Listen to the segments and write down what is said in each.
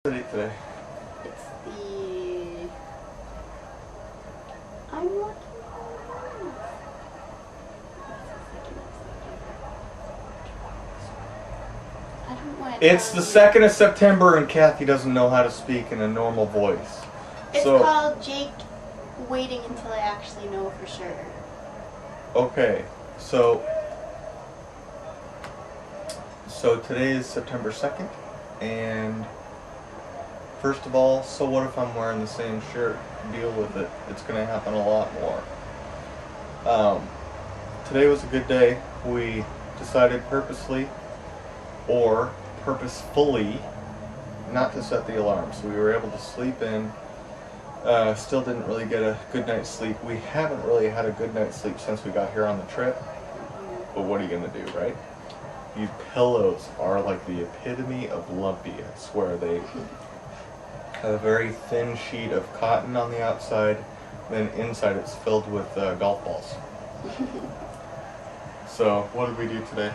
Today. It's the... I'm looking on. I don't want to It's the 2nd of September and Kathy doesn't know how to speak in a normal voice. It's called Jake waiting until I actually know for sure. Okay, so today is September 2nd, and first of all, so what if I'm wearing the same shirt? Deal with it. It's going to happen a lot more. Today was a good day. We decided purposely or purposefully not to set the alarm, so we were able to sleep in. Still didn't really get a good night's sleep. We haven't really had a good night's sleep since we got here on the trip, but what are you going to do, right? These pillows are like the epitome of lumpy. I swear, they have a very thin sheet of cotton on the outside, then inside it's filled with golf balls. So, what did we do today?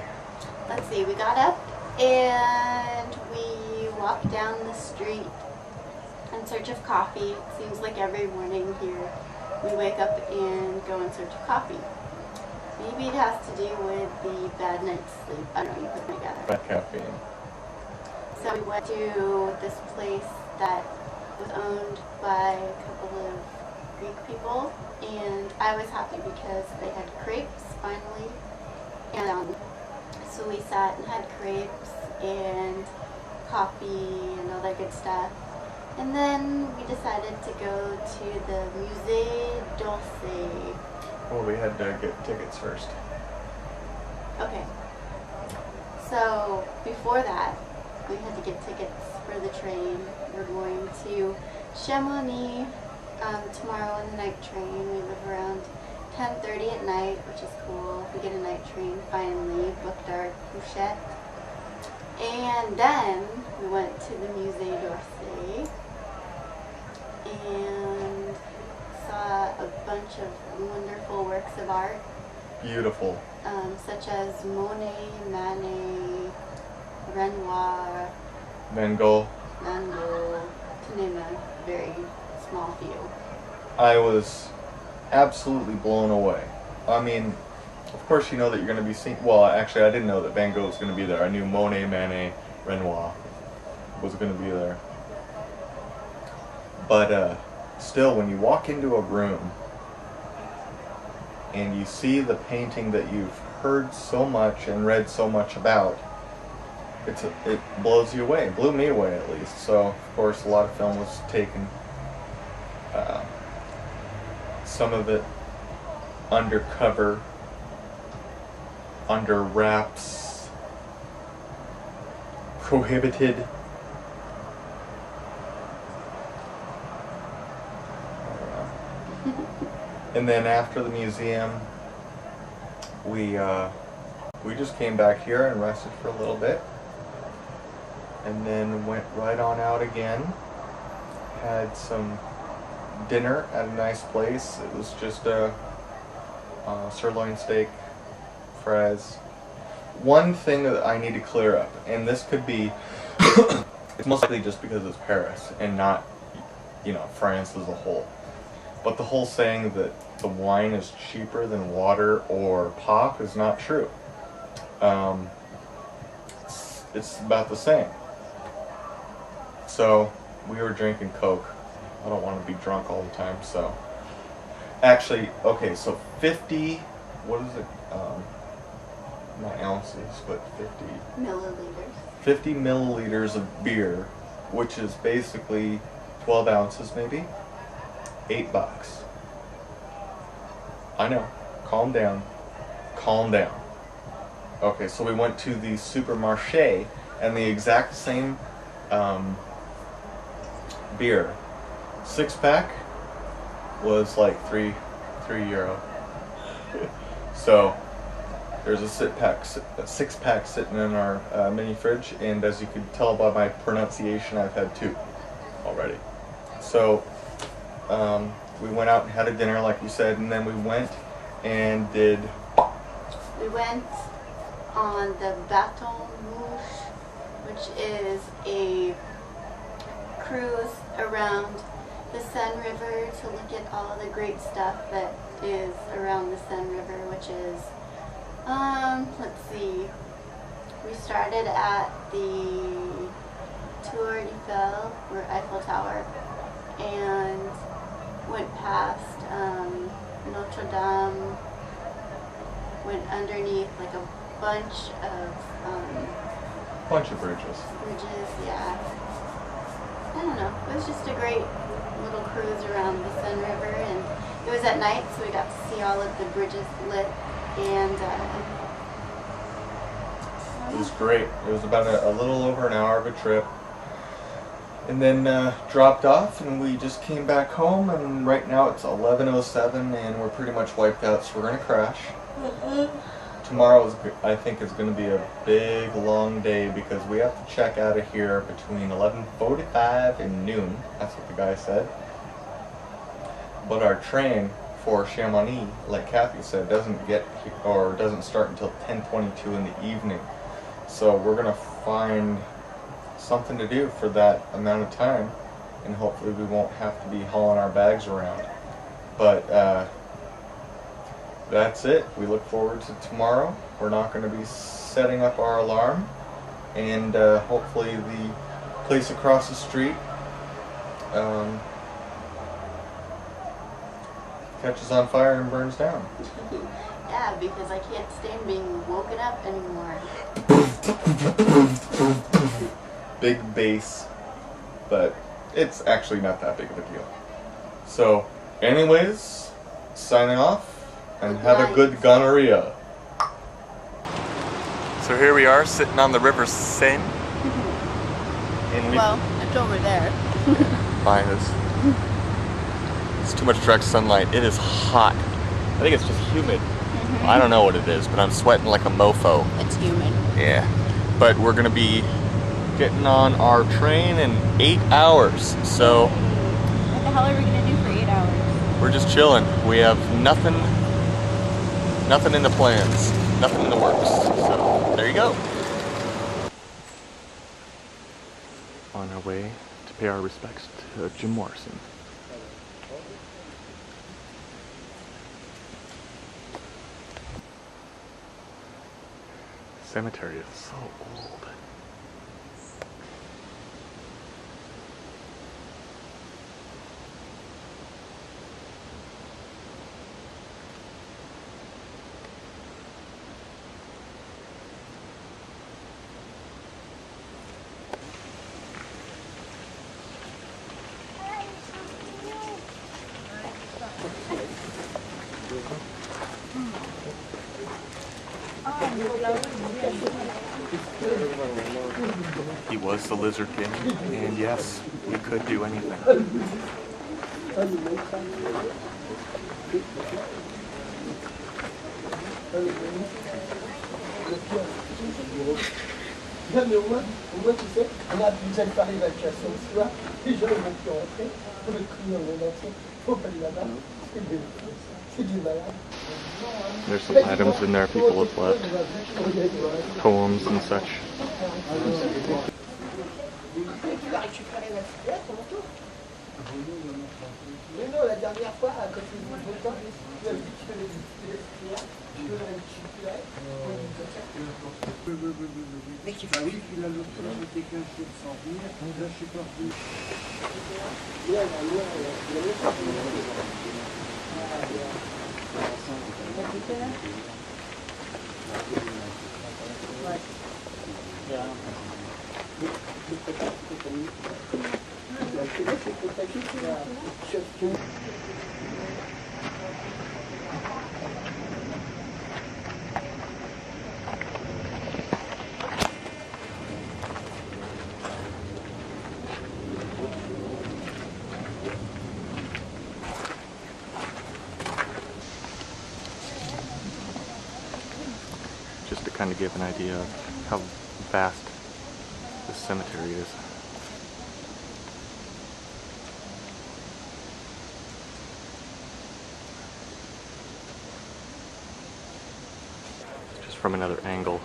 Let's see, we got up and we walked down the street in search of coffee. It seems like every morning here we wake up and go in search of coffee. Maybe it has to do with the bad night's sleep. I don't know, you put them together. Bad caffeine. So we went to this place that was owned by a couple of Greek people, and I was happy because they had crepes finally. And so we sat and had crepes and coffee and all that good stuff. And then we decided to go to the Musée d'Orsay. Well, we had to get tickets first. Okay. So before that, we had to get tickets for the train. We're going to Chamonix tomorrow on the night train. We leave around 10:30 at night, which is cool. We get a night train finally, booked our couchette. And then we went to the Musée d'Orsay and saw a bunch of wonderful works of art. Beautiful. Such as Monet, Manet, Renoir, Van Gogh. to name a very small few. I was absolutely blown away. I mean, of course you know that you're going to be seeing... Well, actually, I didn't know that Van Gogh was going to be there. I knew Monet, Manet, Renoir was going to be there. But still, when you walk into a room and you see the painting that you've heard so much and read so much about, it blows you away. It blew me away, at least. So, of course, a lot of film was taken. Some of it undercover, under wraps, prohibited. And then after the museum, we just came back here and rested for a little bit, and then went right on out again. Had some dinner at a nice place. It was just a sirloin steak, fries. One thing that I need to clear up, and this could be, it's most likely just because it's Paris and not, France as a whole. But the whole saying that the wine is cheaper than water or pop is not true. It's about the same. So we were drinking Coke. I don't want to be drunk all the time, so. Actually, okay, so 50, what is it? Not ounces, but 50. Milliliters. 50 milliliters of beer, which is basically 12 ounces maybe. $8. I know. Calm down. Calm down. Okay, so we went to the Supermarché, and the exact same beer, 6-pack, was like €3. So there's a 6-pack sitting in our mini fridge, and as you can tell by my pronunciation, I've had 2 already. So we went out and had a dinner, like you said, and then we went and did... We went on the Baton Rouge, which is a cruise around the Sun River to look at all of the great stuff that is around the Sun River, which is, let's see, we started at the Tour Eiffel, or Eiffel Tower, and went past Notre Dame, went underneath like a bunch of bridges. Yeah. I don't know. It was just a great little cruise around the Sun River, and it was at night, so we got to see all of the bridges lit, and it was great. It was about a little over an hour of a trip, and then dropped off, and we just came back home, and right now it's 11:07, and we're pretty much wiped out, so we're gonna crash. Tomorrow I think is going to be a big long day because we have to check out of here between 11:45 and noon. That's what the guy said. But our train for Chamonix, like Kathy said, doesn't start until 10:22 in the evening. So we're going to find something to do for that amount of time, and hopefully we won't have to be hauling our bags around. But that's it. We look forward to tomorrow. We're not going to be setting up our alarm, and hopefully the place across the street catches on fire and burns down. Yeah, because I can't stand being woken up anymore. Big bass, but it's actually not that big of a deal. So, anyways, signing off. And have a good gonorrhea. So here we are sitting on the River Seine. Well, it's over there. Behind us. It's too much direct sunlight. It is hot. I think it's just humid. I don't know what it is, but I'm sweating like a mofo. It's humid. Yeah. But we're gonna be getting on our train in 8 hours. So what the hell are we gonna do for 8 hours? we're just chilling. We have nothing in the plans, nothing in the works. So there you go. On our way to pay our respects to Jim Morrison. The cemetery is so old. He was the Lizard King, and yes, he could do anything. Non, mais au moins, tu sais, on a déjà fait l'évacuation ce soir, les gens ils vont plus rentrer, pour le crier en monde entier, faut pas aller là-bas, c'est des malades. There's some items in there people have left, poems and such. Tu vas récupérer la cigarette, ton manteau. Mais non, la dernière fois, quand tu me dis temps, tu avais dit que tu devais le récupérer. Mais qui fait oui, qu'il a l'autre là, c'était 15 jours sans venir, là je sais pas. Just to kind of give an idea of how vast this cemetery is. Just from another angle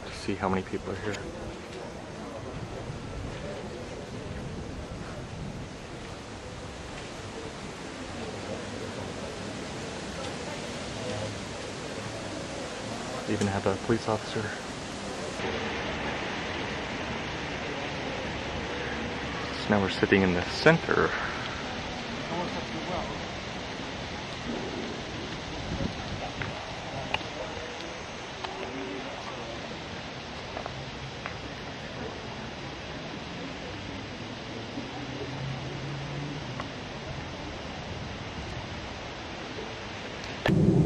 to see how many people are here. even have a police officer. So now we're sitting in the center.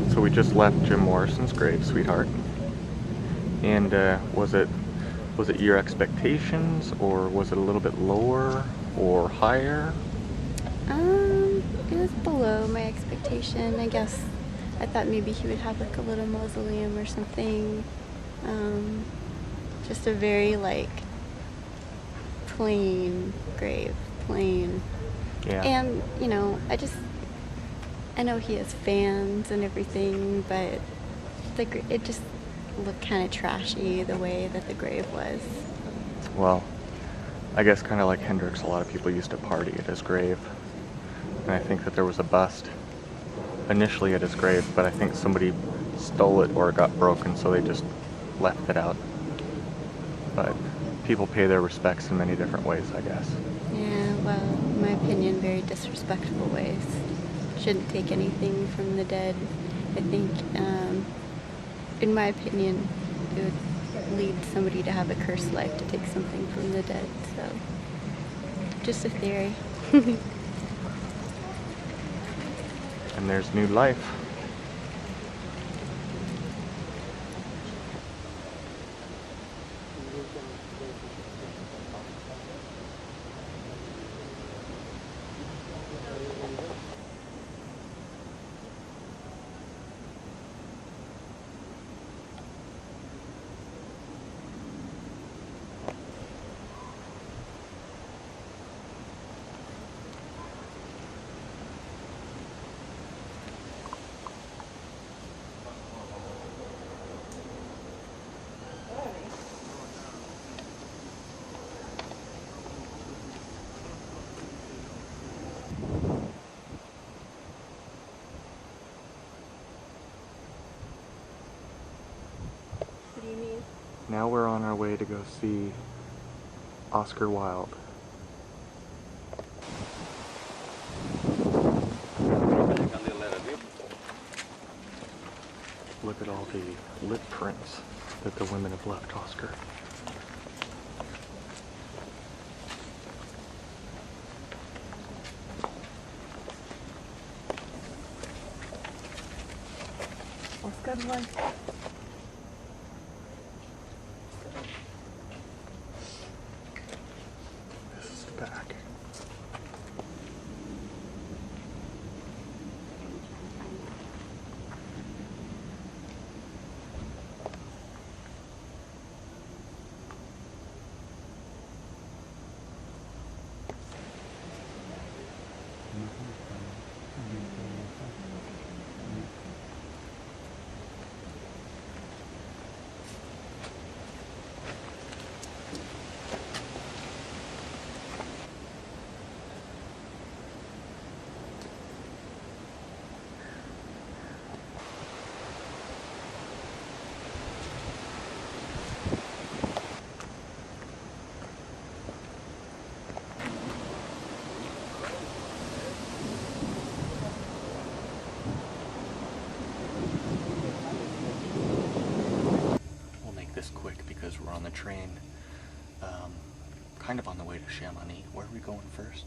So we just left Jim Morrison's grave, sweetheart. And was it your expectations, or was it a little bit lower or higher? It was below my expectation. I guess I thought maybe he would have like a little mausoleum or something. Just a very like plain grave, plain. Yeah. And you know, I know he has fans and everything, but it just looked kind of trashy the way that the grave was. Well, I guess kind of like Hendrix, a lot of people used to party at his grave. And I think that there was a bust initially at his grave, but I think somebody stole it or it got broken, so they just left it out. But people pay their respects in many different ways, I guess. Yeah, well, in my opinion, very disrespectful ways. Shouldn't take anything from the dead. I think, in my opinion, it would lead somebody to have a cursed life to take something from the dead. So, just a theory. And there's new life. What do you mean? Now we're on our way to go see Oscar Wilde. Look at all the lip prints that the women have left Oscar. Oscar Wilde. This is the back. This quick because we're on the train, kind of on the way to Chamonix. Where are we going first?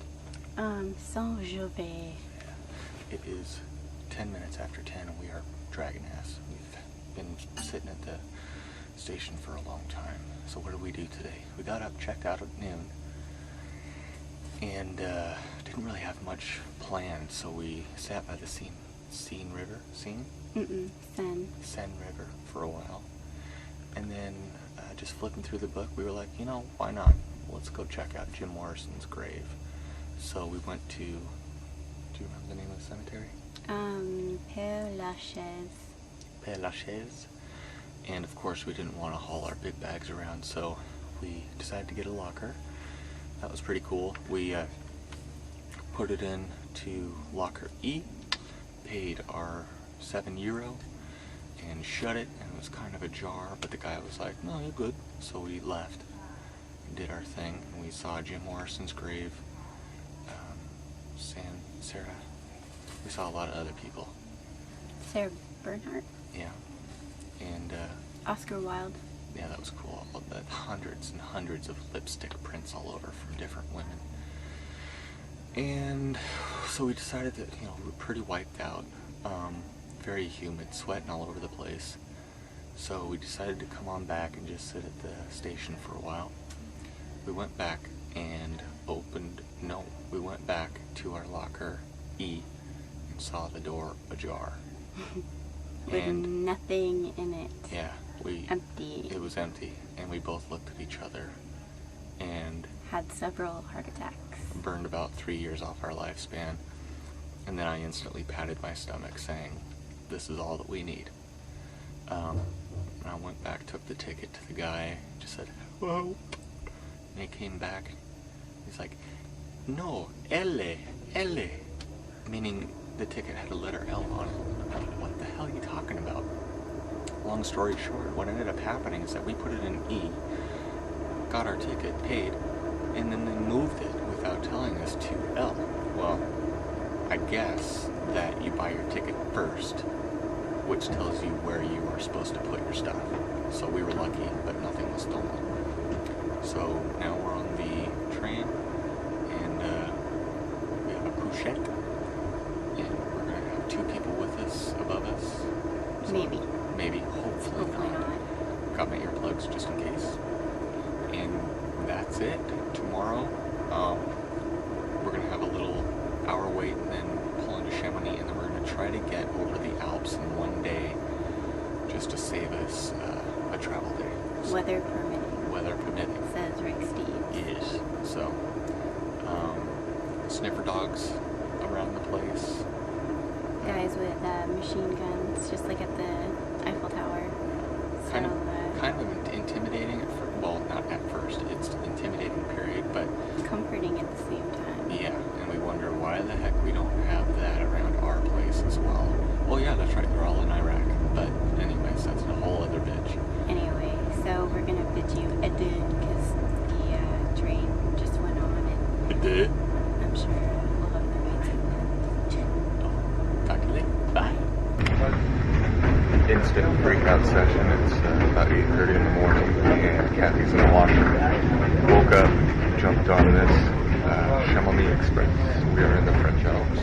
Saint-Gervais. Yeah. It is 10 minutes after 10 and we are dragging ass. We've been sitting at the station for a long time. So what did we do today? We got up, checked out at noon, and didn't really have much planned, so we sat by the Seine River River for a while. And then just flipping through the book, we were like, you know, why not? Let's go check out Jim Morrison's grave. So we went to, do you remember the name of the cemetery? Père Lachaise. Père Lachaise. And of course we didn't want to haul our big bags around, so we decided to get a locker. That was pretty cool. We put it in to locker E, paid our €7, and shut it, and it was kind of ajar, but the guy was like, no, you're good. So we left and did our thing, and we saw Jim Morrison's grave, Sarah, we saw a lot of other people. Sarah Bernhardt. Yeah, and Oscar Wilde. yeah, that was cool. Hundreds and hundreds of lipstick prints all over from different women. And so we decided that, you know, we were pretty wiped out, very humid, sweating all over the place. So we decided to come on back and just sit at the station for a while. We went back and we went back to our locker E and saw the door ajar. With nothing in it. Yeah, Empty. It was empty, and we both looked at each other and Had several heart attacks. burned about 3 years off our lifespan. And then I instantly patted my stomach saying, this is all that we need. And I went back, took the ticket to the guy, just said, hello. And he came back. He's like, no, L, meaning the ticket had a letter L on it. I'm like, what the hell are you talking about? Long story short, what ended up happening is that we put it in E, got our ticket, paid, and then they moved it without telling us to L. Well, I guess that you buy your ticket first, which tells you where you are supposed to put your stuff. So we were lucky, but nothing was stolen. So now we're on the train, and we have a couchette, and we're going to have 2 people with us, above us. So maybe, hopefully not. Got my earplugs just in case. And that's it. Tomorrow, we're going to have a little hour wait and then pull into Chamonix, and then we're going to try to get over the Alps in one day just to save us a travel day. So, Weather permitting. Weather permitting. Says Rick Steve. Yes. So, sniffer dogs around the place. Guys with machine guns, just like at the Eiffel Tower. So, Kind of intimidating at first. Well, not at first. It's intimidating, period. But comforting at the same time. yeah, and we wonder why the heck we don't have that around our place as well. Well, yeah, that's right. They're all in Iraq. But anyways, that's a whole other bitch. Anyway, so we're gonna bid you adieu because the train just went on, and I'm sure we'll have the right to Talk to you later. Bye. Instant breakout session. It's about 8:30 in the morning, and Kathy's in the washer. Woke up, jumped on this Chamonix Express. We are in the French Alps.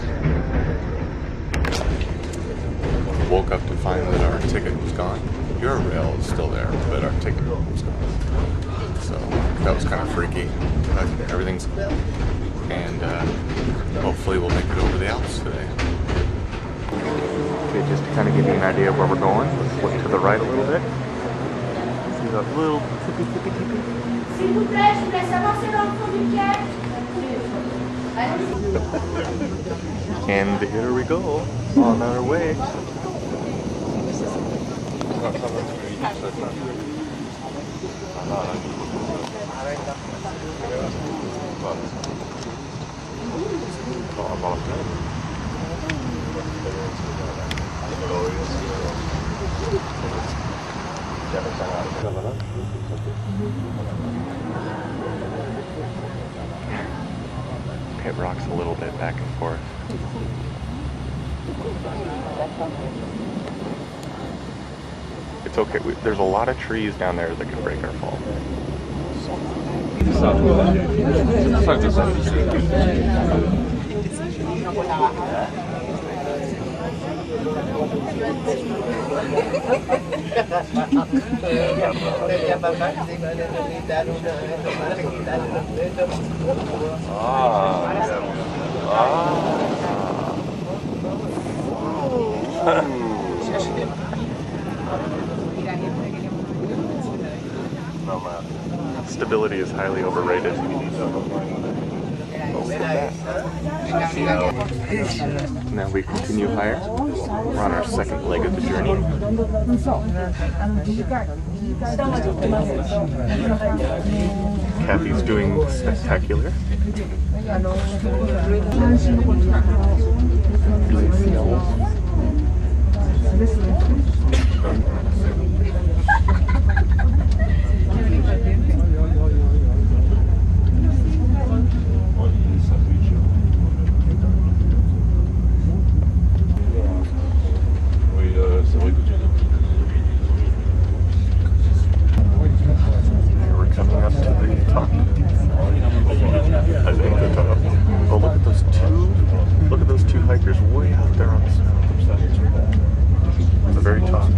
Woke up to find that our ticket was gone. Eurail is still there, but our ticket was gone. So that was kind of freaky, but everything's good. And hopefully we'll make it over the Alps today. Okay, just to kind of give you an idea of where we're going, let's look to the right a little bit. See that little tippy. S'il vous plaît, je vous laisse avancer dans le fond du quai. And here we go, on our way. It rocks a little bit back and forth. It's okay. There's a lot of trees down there that can break our fall. Stability is highly overrated. Now we continue higher. We're on our second leg of the journey. Kathy's doing spectacular. We're coming up to the top. I think the top. Oh, look at those two hikers way out there on the snow. At the very top.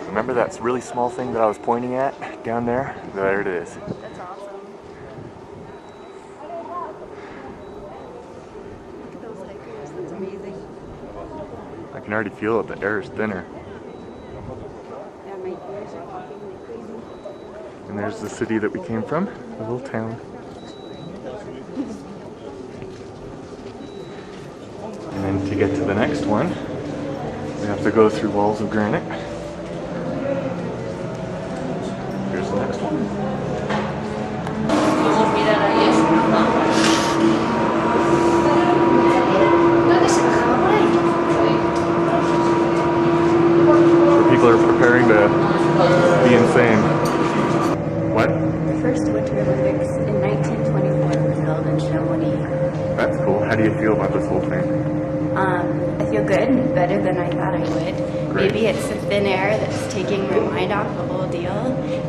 Remember that really small thing that I was pointing at down there? There it is. That's awesome. Look at those hikers. That's amazing. I can already feel it. The air is thinner. Yeah, my ears are popping like crazy. And there's the city that we came from, the little town. And then to get to the next one, we have to go through walls of granite. Here's the next one. So people are preparing to be insane. What? The first Winter Olympics in 1924 were held in Chamonix. That's cool. How do you feel about this whole thing? I feel good, better than I thought I would. Great. Maybe it's the thin air that's taking my mind off the whole deal,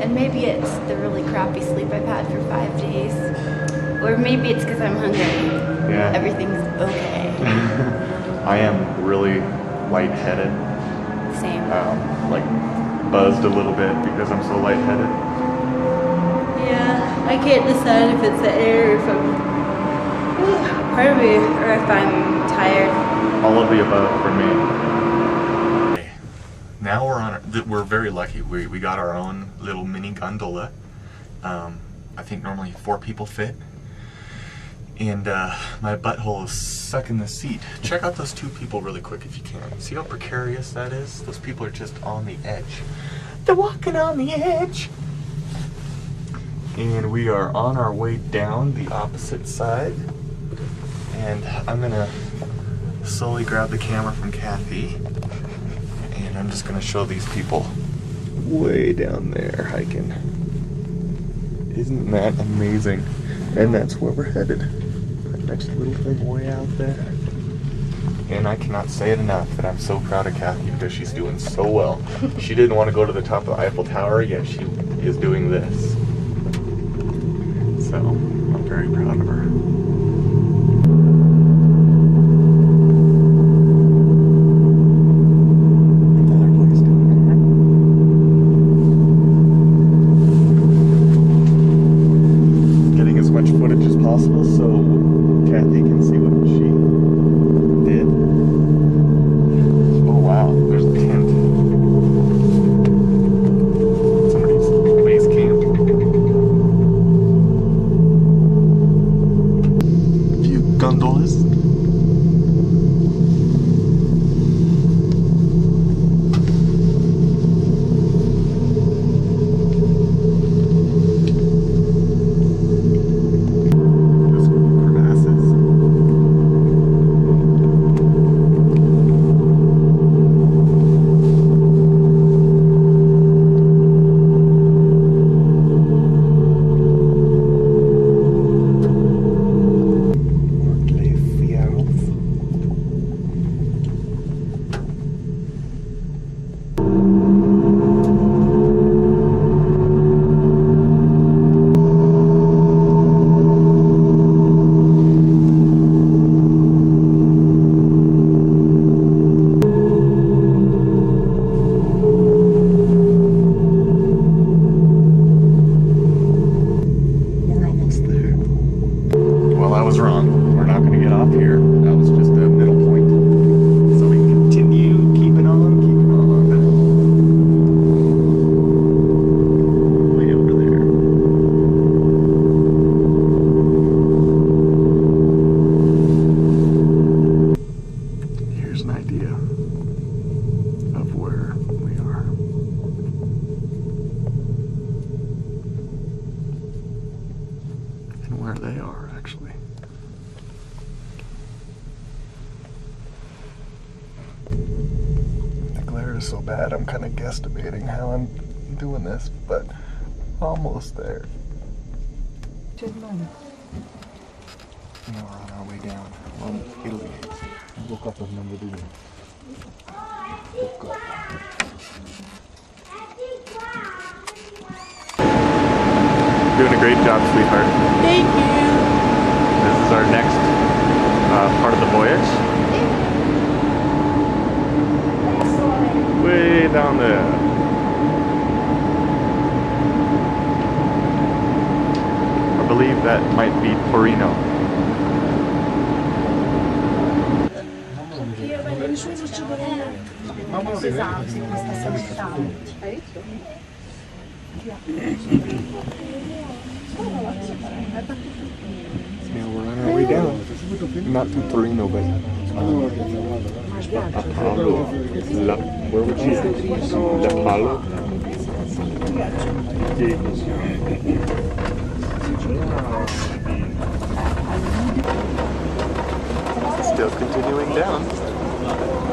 and maybe it's the really crappy sleep I've had for 5 days, or maybe it's because I'm hungry. Yeah. Everything's okay. I am really lightheaded. Same. Like buzzed a little bit because I'm so lightheaded. Yeah, I can't decide if it's the air, or if I'm hungry, or if I'm tired. All of the above for me. Okay. Now we're very lucky. We got our own little mini gondola. I think normally 4 people fit. And my butthole is stuck in the seat. Check out those 2 people really quick if you can. See how precarious that is? Those people are just on the edge. They're walking on the edge. And we are on our way down the opposite side. And I'm gonna slowly grab the camera from Kathy. And I'm just gonna show these people way down there hiking. Isn't that amazing? And that's where we're headed. That next little thing way out there. And I cannot say it enough that I'm so proud of Kathy because she's doing so well. She didn't want to go to the top of the Eiffel Tower, yet she is doing this. So, I'm very proud of her. so bad. I'm kind of guesstimating how I'm doing this, but almost there. Now we're on our way down. We're in Italy. Woke up with number two. Woke up. Doing a great job, sweetheart. Thank you. This is our next part of the voyage. Way down there. I believe that might be Torino. Yeah, we're on our way down. Not to Torino, but Apollo. Where would you say? Apollo? Still continuing down.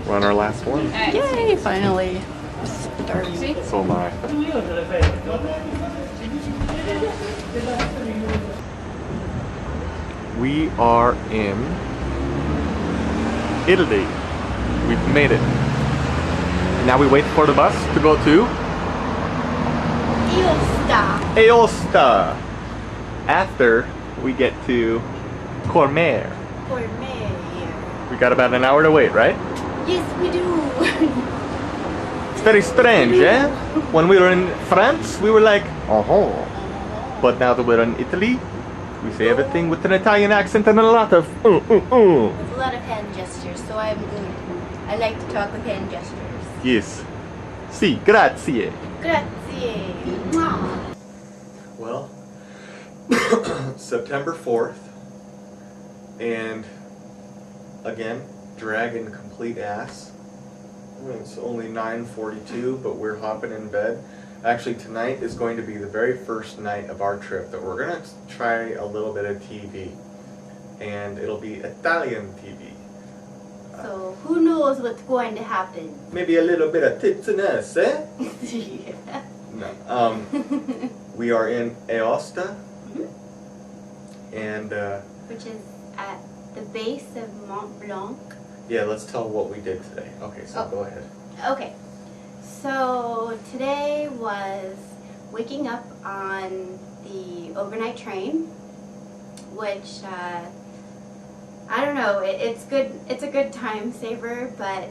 We're on our last one. Yay, finally. Starting. So am I. We are in Italy. We've made it. Now we wait for the bus to go to Aosta. After we get to Cormer. We got about an hour to wait, right? Yes, we do. It's very strange, eh? When we were in France, we were like, oh. But now that we're in Italy, we say everything with an Italian accent and a lot of With a lot of hand gestures, so I like to talk with hand gestures. Yes. Si, grazie. Grazie. Well, September 4th, and again, dragging complete ass. It's only 9:42, but we're hopping in bed. Actually, tonight is going to be the very first night of our trip that we're going to try a little bit of TV. And it'll be Italian TV. So, who knows what's going to happen? Maybe a little bit of tits and ass, eh? Yeah. No. We are in Aosta. And, Which is at the base of Mont Blanc. yeah, let's tell what we did today. Okay, so go ahead. Okay, so today was waking up on the overnight train, which I don't know. It's good. It's a good time saver, but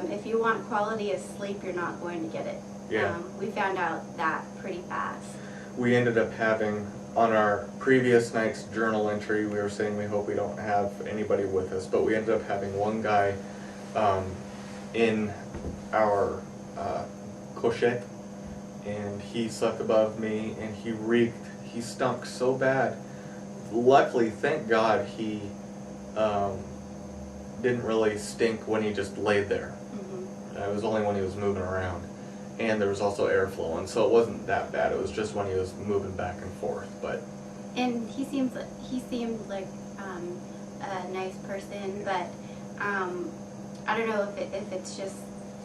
if you want quality of sleep, you're not going to get it. Yeah. We found out that pretty fast. We ended up having, on our previous night's journal entry, we were saying we hope we don't have anybody with us, but we ended up having one guy in our cochette, and he slept above me, and he reeked. He stunk so bad. Luckily, thank God, he didn't really stink when he just laid there. It was only when he was moving around. And there was also airflow, and so it wasn't that bad. It was just when he was moving back and forth. But he seemed like a nice person, but I don't know if it's just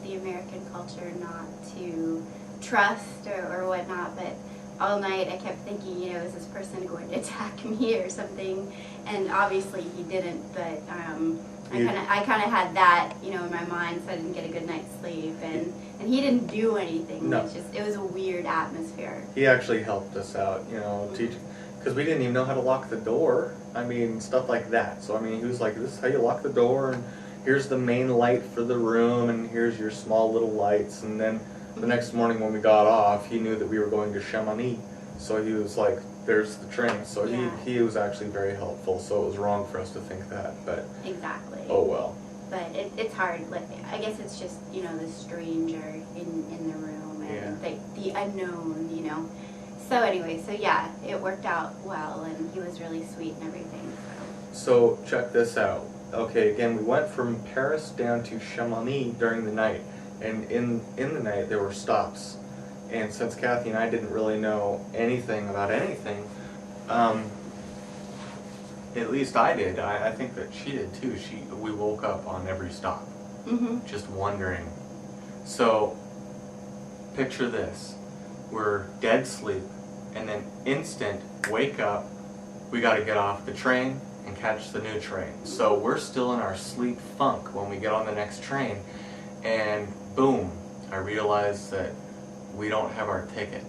the American culture not to trust or whatnot. But all night I kept thinking, is this person going to attack me or something? And obviously he didn't. But I kind of had that, in my mind, so I didn't get a good night's sleep, and he didn't do anything. No. It was a weird atmosphere. he actually helped us out, teach, because we didn't even know how to lock the door. I mean, stuff like that. So I mean, he was like, "This is how you lock the door, and here's the main light for the room, and here's your small little lights." And then the next morning when we got off, he knew that we were going to Chamonix, so he was like, "There's the train." So Yeah. he was actually very helpful. So it was wrong for us to think that, but Exactly. oh well. But it's hard. Like, I guess it's just, the stranger in the room and the unknown, So anyway, so yeah, it worked out well, and he was really sweet and everything. So check this out. Okay, again, we went from Paris down to Chamonix during the night, and in the night there were stops, and since Kathy and I didn't really know anything about anything, at least I did. I think that she did too. We woke up on every stop, just wondering. So, picture this. We're dead sleep, and then instant wake up, we gotta get off the train and catch the new train. So we're still in our sleep funk when we get on the next train, and boom, I realized that we don't have our ticket.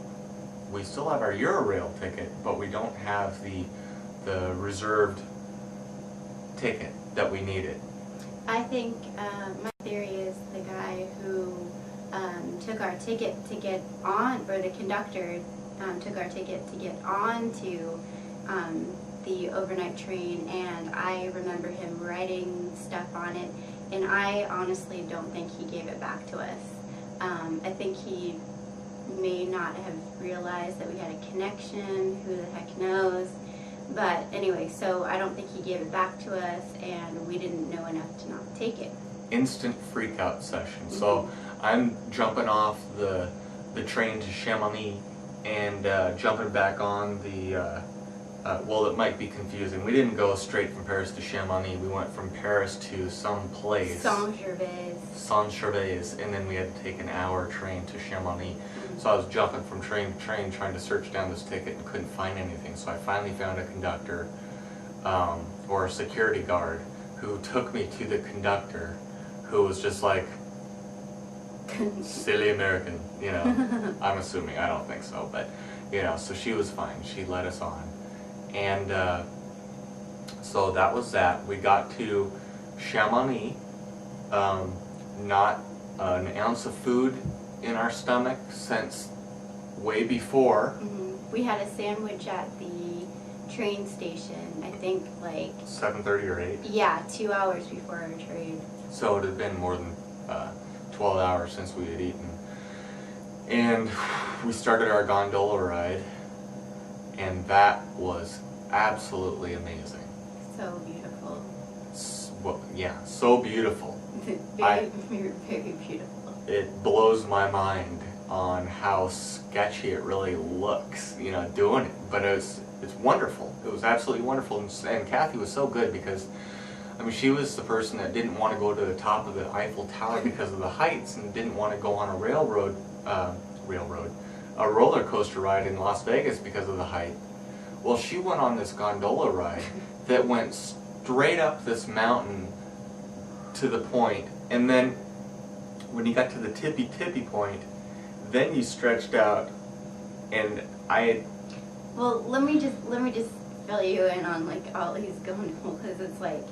We still have our Eurail ticket, but we don't have the reserved ticket that we needed. I think my theory is the guy who took our ticket to get on, or the conductor took our ticket to get on to the overnight train, and I remember him writing stuff on it, and I honestly don't think he gave it back to us. I think he may not have realized that we had a connection, who the heck knows. But anyway, so I don't think he gave it back to us, and we didn't know enough to not take it. Instant freak out session. So I'm jumping off the train to Chamonix and jumping back on the, well, it might be confusing. We didn't go straight from Paris to Chamonix. We went from Paris to some place. Saint-Gervais, and then we had to take an hour train to Chamonix. So I was jumping from train to train trying to search down this ticket and couldn't find anything. So I finally found a conductor, or a security guard, who took me to the conductor, who was just like, silly American, you know. I'm assuming, I don't think so, but, you know, so she was fine. She let us on. And so that was that. We got to Chamonix, not an ounce of food in our stomach since way before. We had a sandwich at the train station, I think like 7:30 or 8. Yeah, 2 hours before our train. So it had been more than 12 hours since we had eaten. And we started our gondola ride, and that was absolutely amazing. So beautiful. Well, yeah, so beautiful. Very, very beautiful. It blows my mind on how sketchy it really looks, you know, doing it. But it's wonderful. It was absolutely wonderful. And Kathy was so good because, I mean, she was the person that didn't want to go to the top of the Eiffel Tower because of the heights, and didn't want to go on a a roller coaster ride in Las Vegas because of the height. Well, she went on this gondola ride that went straight up this mountain to the point, and then when you got to the tippy point, then you stretched out, and Well, let me just fill you in on like all these gondolas, because it's like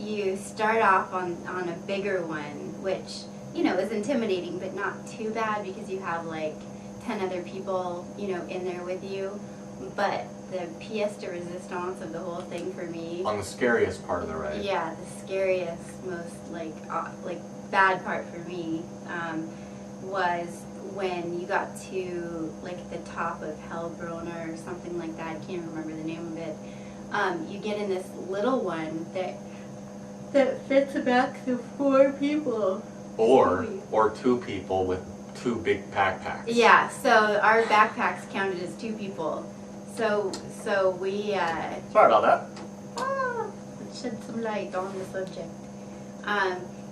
you start off on a bigger one, which, you know, is intimidating, but not too bad because you have like 10 other people, you know, in there with you. But the pièce de résistance of the whole thing for me, on the scariest part of the ride. Yeah, the scariest, most like bad part for me was when you got to like the top of Hellbrunner or something like that. I can't remember the name of it. You get in this little one that fits about the 4 people. Or 2 people with 2 big backpacks. Yeah, so our backpacks counted as 2 people. So we Sorry about that. Shed some light on the subject.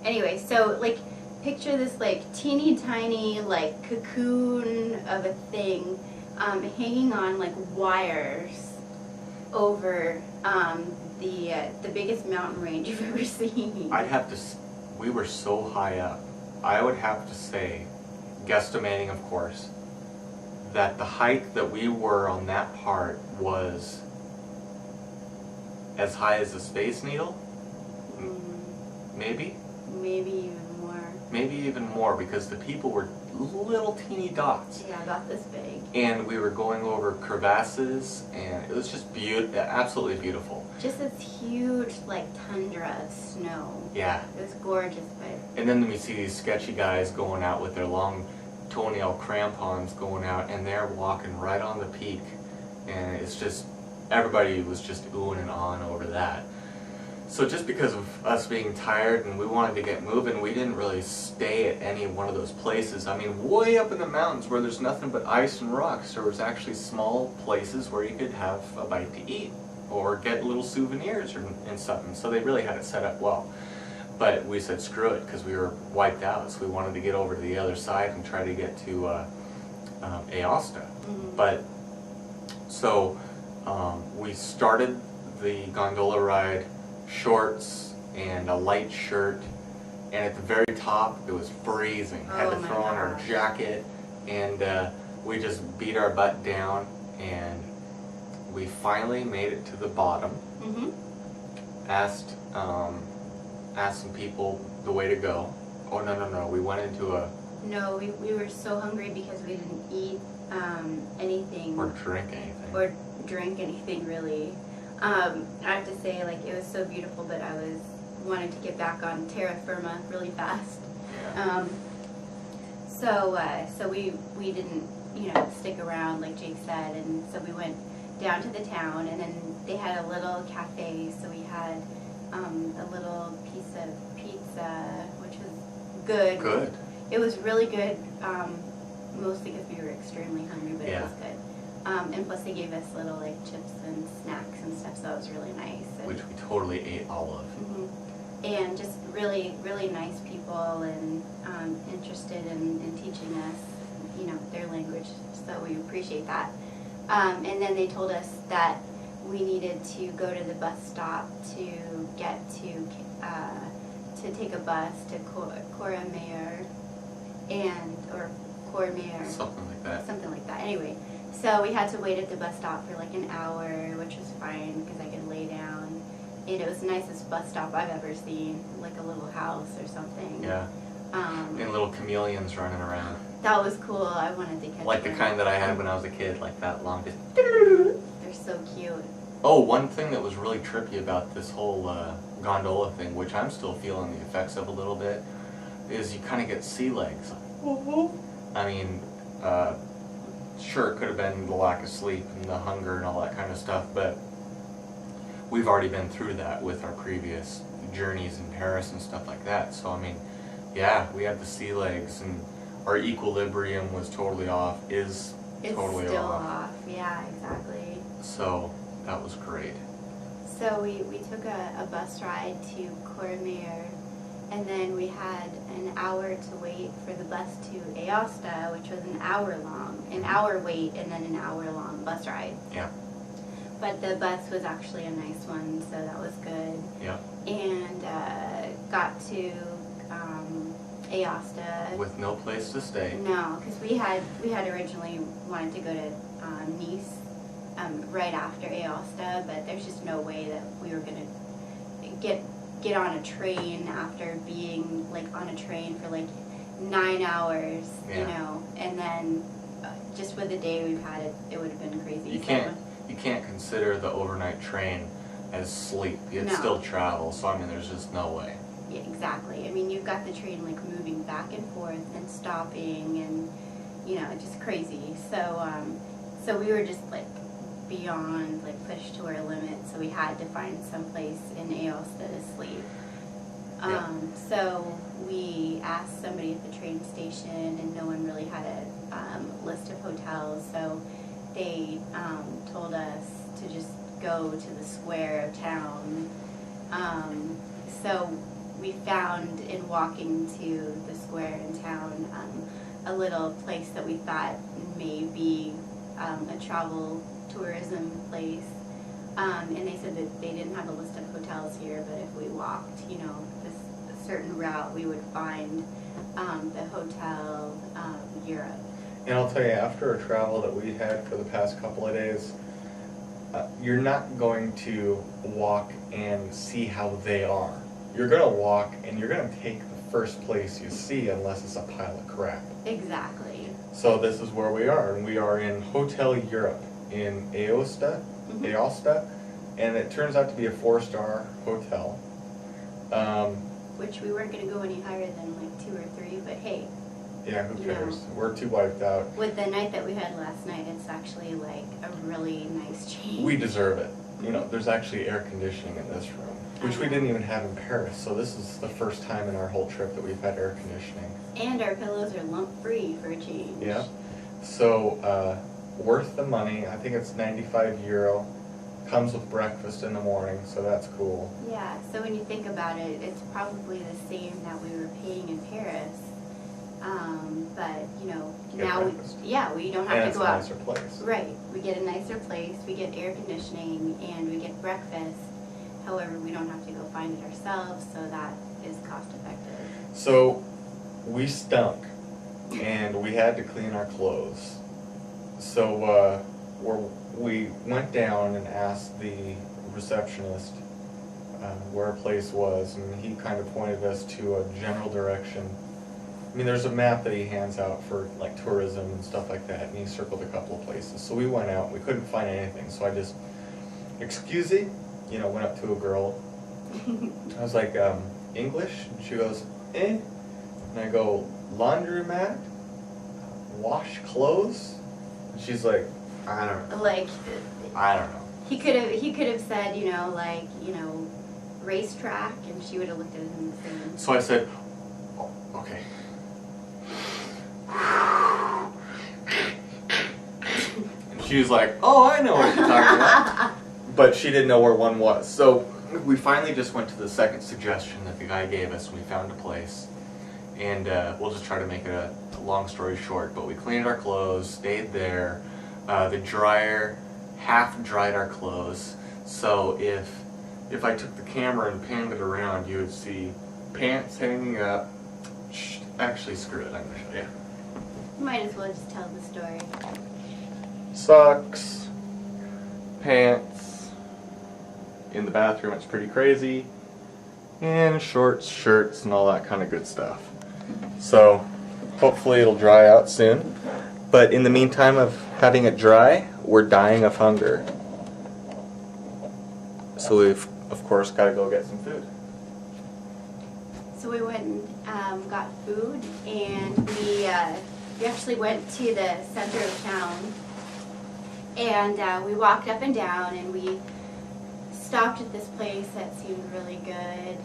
Anyway, so like picture this like teeny tiny like cocoon of a thing hanging on like wires over the biggest mountain range you've ever seen. We were so high up, I would have to say, guesstimating of course, that the height that we were on that part was as high as the Space Needle? Maybe? Maybe even more. Maybe even more, because the people were little teeny dots. Yeah, about this big. And we were going over crevasses, and it was just absolutely beautiful. Just this huge, like, tundra of snow. Yeah. It was gorgeous, but... And then we see these sketchy guys going out with their long toenail crampons going out, and they're walking right on the peak. And it's just, everybody was just oohing and ahhing over that. So just because of us being tired and we wanted to get moving, we didn't really stay at any one of those places. I mean, way up in the mountains where there's nothing but ice and rocks, there was actually small places where you could have a bite to eat or get little souvenirs and something. So they really had it set up well. But we said screw it because we were wiped out, so we wanted to get over to the other side and try to get to Aosta. But so we started the gondola ride, shorts and a light shirt, and at the very top it was freezing. Had to throw on our jacket, and we just beat our butt down, and we finally made it to the bottom. Asked some people the way to go. Oh no, we went into a... No, we were so hungry because we didn't eat anything. Or drink anything. Or drink anything, really. I have to say, like, it was so beautiful, but I was wanting to get back on terra firma really fast. Yeah. So we didn't, stick around like Jake said, and so we went down to the town, and then they had a little cafe, so we had a little piece of pizza, which was good. Good. It was really good, mostly because we were extremely hungry, but it was good. And plus they gave us little like chips and snacks and stuff, so it was really nice. And, which we totally ate all of. And just really, really nice people, and interested in teaching us, their language, so we appreciate that. And then they told us that we needed to go to the bus stop to get to take a bus to Courmayeur or Courmayeur. Something like that. Anyway, so we had to wait at the bus stop for like an hour, which was fine because I could lay down. And it was the nicest bus stop I've ever seen, like a little house or something. Yeah. And little chameleons running around. That was cool. I wanted to catch like one. The kind that I had when I was a kid, like that long. Just... They're so cute. Oh, one thing that was really trippy about this whole gondola thing, which I'm still feeling the effects of a little bit, is you kind of get sea legs. I mean, sure, it could have been the lack of sleep and the hunger and all that kind of stuff, but we've already been through that with our previous journeys in Paris and stuff like that. So, I mean, yeah, we had the sea legs, and our equilibrium was totally off, it's totally still off. Yeah, exactly. So, that was great. So we took a bus ride to Courmayeur, and then we had an hour to wait for the bus to Aosta, which was an hour wait, and then an hour long bus ride. Yeah. But the bus was actually a nice one, so that was good. Yeah. And got to Aosta. With no place to stay. No, because we had originally wanted to go to Nice right after Aosta, but there's just no way that we were gonna get on a train after being like on a train for like 9 hours, and then just with the day we've had, it would have been crazy. You can't consider the overnight train as sleep. It's still travel, so I mean, there's just no way. Yeah, exactly. I mean, you've got the train like moving back and forth and stopping, and just crazy. So we were just like beyond, like pushed to our limit. So we had to find some place in Aosta to sleep. So we asked somebody at the train station, and no one really had a list of hotels. So they told us to just go to the square of town. So we found, in walking to the square in town, a little place that we thought may be a travel tourism place. And they said that they didn't have a list of hotels here, but if we walked, a certain route, we would find the Hotel Europe. And I'll tell you, after a travel that we had for the past couple of days, you're not going to walk and see how they are. You're going to walk and you're going to take the first place you see, unless it's a pile of crap. Exactly. So this is where we are, and we are in Hotel Europe in Aosta, and it turns out to be a 4-star hotel. Which we weren't going to go any higher than like 2 or 3, but hey. Yeah, who cares? We're too wiped out. With the night that we had last night, it's actually like a really nice change. We deserve it. You know, there's actually air conditioning in this room, which we didn't even have in Paris. So this is the first time in our whole trip that we've had air conditioning. And our pillows are lump-free for a change. Yeah. So, worth the money. I think it's €95. Comes with breakfast in the morning, so that's cool. Yeah, so when you think about it, it's probably the same that we were paying in Paris. But, you know, Get now breakfast. we don't And have it's to a go out. nicer place. Right, we get a nicer place, we get air conditioning, and we get breakfast. However, we don't have to go find it ourselves, so that is cost effective. So, we stunk, and we had to clean our clothes. So, we went down and asked the receptionist where a place was, and he kind of pointed us to a general direction. I mean, there's a map that he hands out for like tourism and stuff like that, and he circled a couple of places. So we went out, and we couldn't find anything, so I just, excuse me, you know, went up to a girl. I was like, English? And she goes, eh. And I go, laundromat? Wash clothes? And she's like, I don't know. Like, I don't know. he could have said, you know, like, you know, racetrack, and she would have looked at him the same. So I said, oh, okay. And she was like, oh, I know what you're talking about. But she didn't know where one was. So we finally just went to the second suggestion that the guy gave us, and we found a place. And we'll just try to make it a long story short. But we cleaned our clothes, stayed there. The dryer half dried our clothes. So if I took the camera and panned it around, you would see pants hanging up. Actually, screw it. I'm going to show you. Might as well just tell the story. Socks, pants. In the bathroom, it's pretty crazy. And shorts, shirts, and all that kind of good stuff. So, hopefully it'll dry out soon. But in the meantime of having it dry, we're dying of hunger. So we've, of course, got to go get some food. So we went and got food, and we actually went to the center of town, and we walked up and down, and we stopped at this place that seemed really good.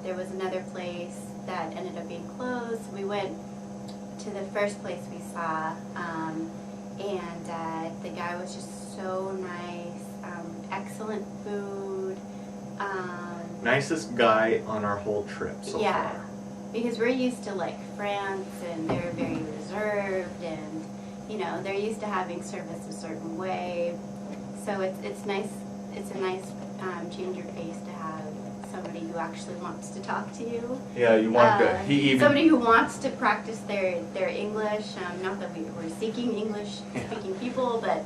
There was another place that ended up being closed. We went to the first place we saw, and the guy was just so nice. Excellent food. Nicest guy on our whole trip so Yeah, far. because we're used to like France, and they're very reserved, and you know they're used to having service a certain way. So it's nice. It's a nice change of pace to have somebody who actually wants to talk to you. Yeah, you want to. He even Somebody who wants to practice their English. Not that we were seeking English-speaking people, but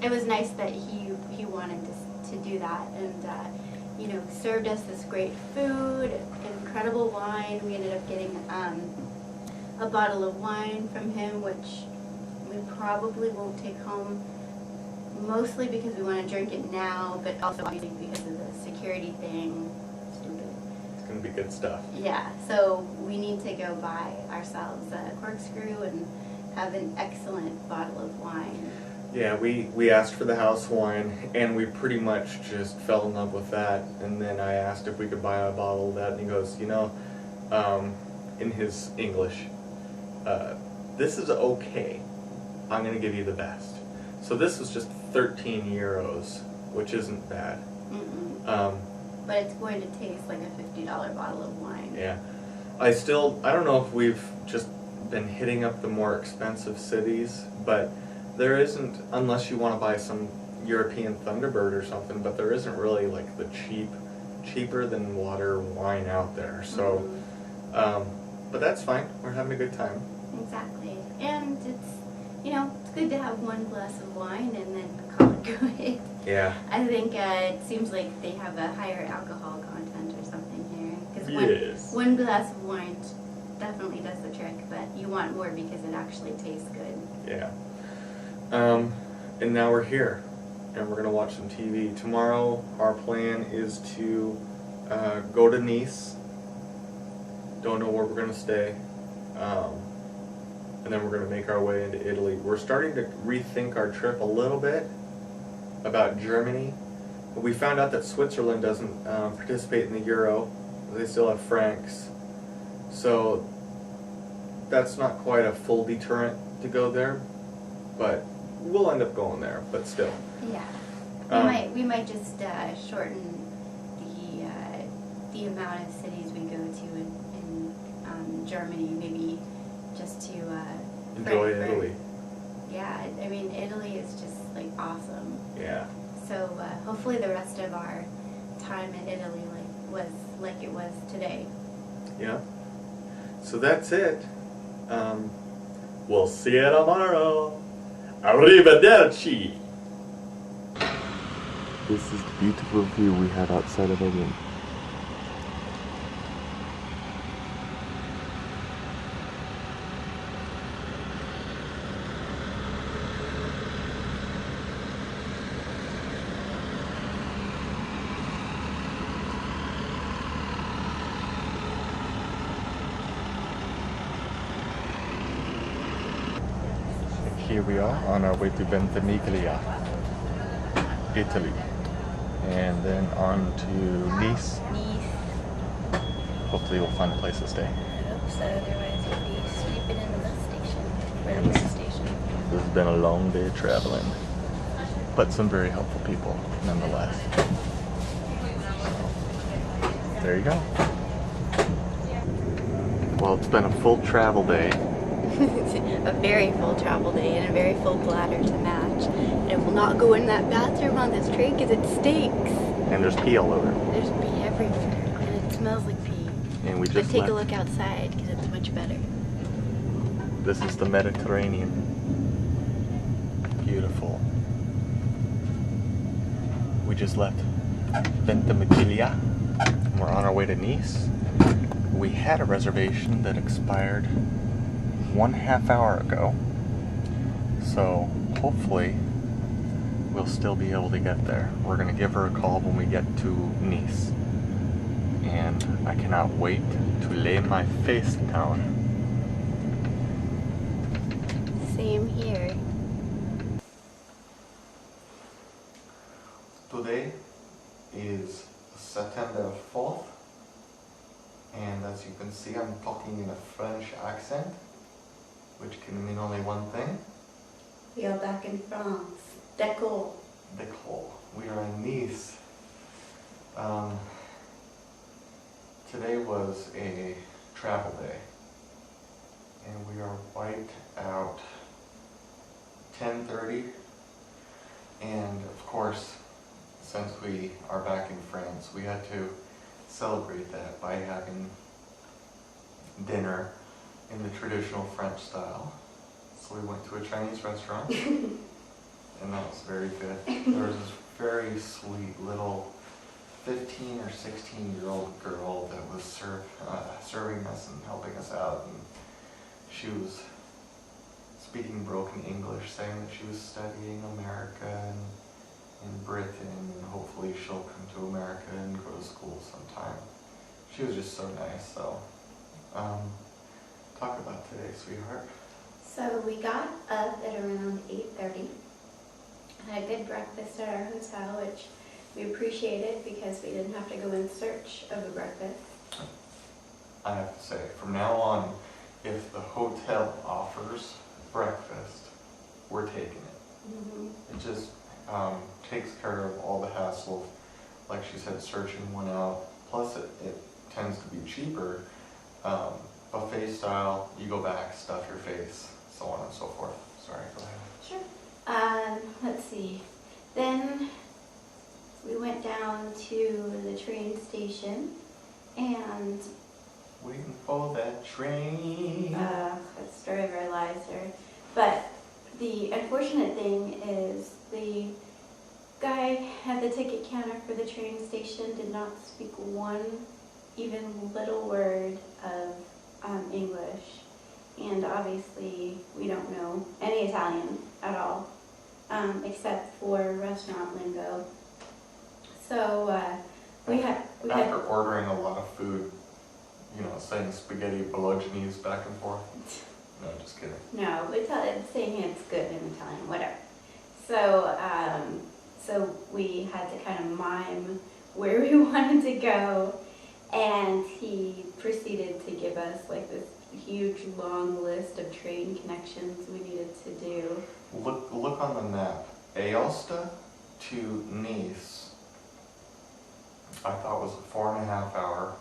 it was nice that he wanted to do that, and you know, served us this great food, incredible wine. We ended up getting a bottle of wine from him, which we probably won't take home. Mostly because we want to drink it now, but also obviously because of the security thing. Stupid. It's going to be good stuff. Yeah, so we need to go buy ourselves a corkscrew and have an excellent bottle of wine. Yeah, we asked for the house wine, and we pretty much just fell in love with that. And then I asked if we could buy a bottle of that, and he goes, you know, in his English, this is okay. I'm going to give you the best. So this was just 13 euros, which isn't bad. But it's going to taste like a $50 bottle of wine. Yeah. I don't know if we've just been hitting up the more expensive cities, but there isn't, unless you want to buy some European Thunderbird or something, but there isn't really like the cheaper than water wine out there. So, but that's fine. We're having a good time. Exactly. And it's, you know, it's good to have one glass of wine and then call it good. Yeah. I think it seems like they have a higher alcohol content or something here. Because Yes. one glass of wine definitely does the trick, but you want more because it actually tastes good. Yeah. And now we're here, and we're gonna watch some TV. Tomorrow, our plan is to go to Nice. Don't know where we're gonna stay. And then we're gonna make our way into Italy. We're starting to rethink our trip a little bit. about Germany. We found out that Switzerland doesn't participate in the euro. They still have francs. So that's not quite a full deterrent to go there, but we'll end up going there, but still. Yeah. We might just shorten the amount of cities we go to in Germany, maybe just to Enjoy Frankfurt. Italy. Yeah, I mean, Italy is just like awesome. Yeah. So hopefully the rest of our time in Italy was like it was today. Yeah. So that's it. We'll see you tomorrow. Arrivederci. This is the beautiful view we have outside of our room. Here we are on our way to Ventimiglia, Italy, and then on to Nice. Hopefully we'll find a place to stay. I hope so, otherwise we'll be sleeping in the bus station, or the bus station. This has been a long day traveling, but some very helpful people nonetheless. So, there you go. Well, it's been a full travel day. A very full travel day and a very full bladder to match. And it will not go in that bathroom on this train because it stinks. And there's pee all over. There's pee everywhere and it smells like pee. And we But just take left. a look outside because it's much better. This is the Mediterranean. Beautiful. We just left Ventimiglia. We're on our way to Nice. We had a reservation that expired 1/2 hour ago. So hopefully we'll still be able to get there. We're going to give her a call when we get to Nice. And I cannot wait to lay my face down. Same here. Today is September 4th, and as you can see I'm talking in a French accent, which can mean only one thing. We are back in France. Decor. Nicole. We are in Nice. Today was a travel day, and we are wiped out 10:30, and of course, since we are back in France, we had to celebrate that by having dinner in the traditional French style. So we went to a Chinese restaurant, and that was very good. There was this very sweet little 15 or 16-year-old girl that was serving us and helping us out, and she was speaking broken English, saying that she was studying America and in Britain, and hopefully she'll come to America and go to school sometime. She was just so nice. So talk about today, sweetheart. So we got up at around 8:30. Had a good breakfast at our hotel, which we appreciated because we didn't have to go in search of a breakfast. I have to say, from now on, if the hotel offers breakfast, we're taking it. Mm-hmm. It just takes care of all the hassle of, like she said, searching one out. Plus it tends to be cheaper. Buffet style, you go back, stuff your face, so on and so forth. Sorry, go ahead. Sure. Let's see. Then we went down to the train station and Waiting for that train. that's the story of our lives there. But the unfortunate thing is the guy at the ticket counter for the train station did not speak one even little word of English. And obviously we don't know any Italian at all, except for restaurant lingo. So After ordering a lot of food, you know, saying spaghetti bolognese back and forth. No, just kidding. No, saying it's good in Italian, whatever. So so we had to kind of mime where we wanted to go, and he proceeded to give us like this huge long list of train connections we needed to do. Look on the map. Aosta to Nice, I thought was a 4.5 hour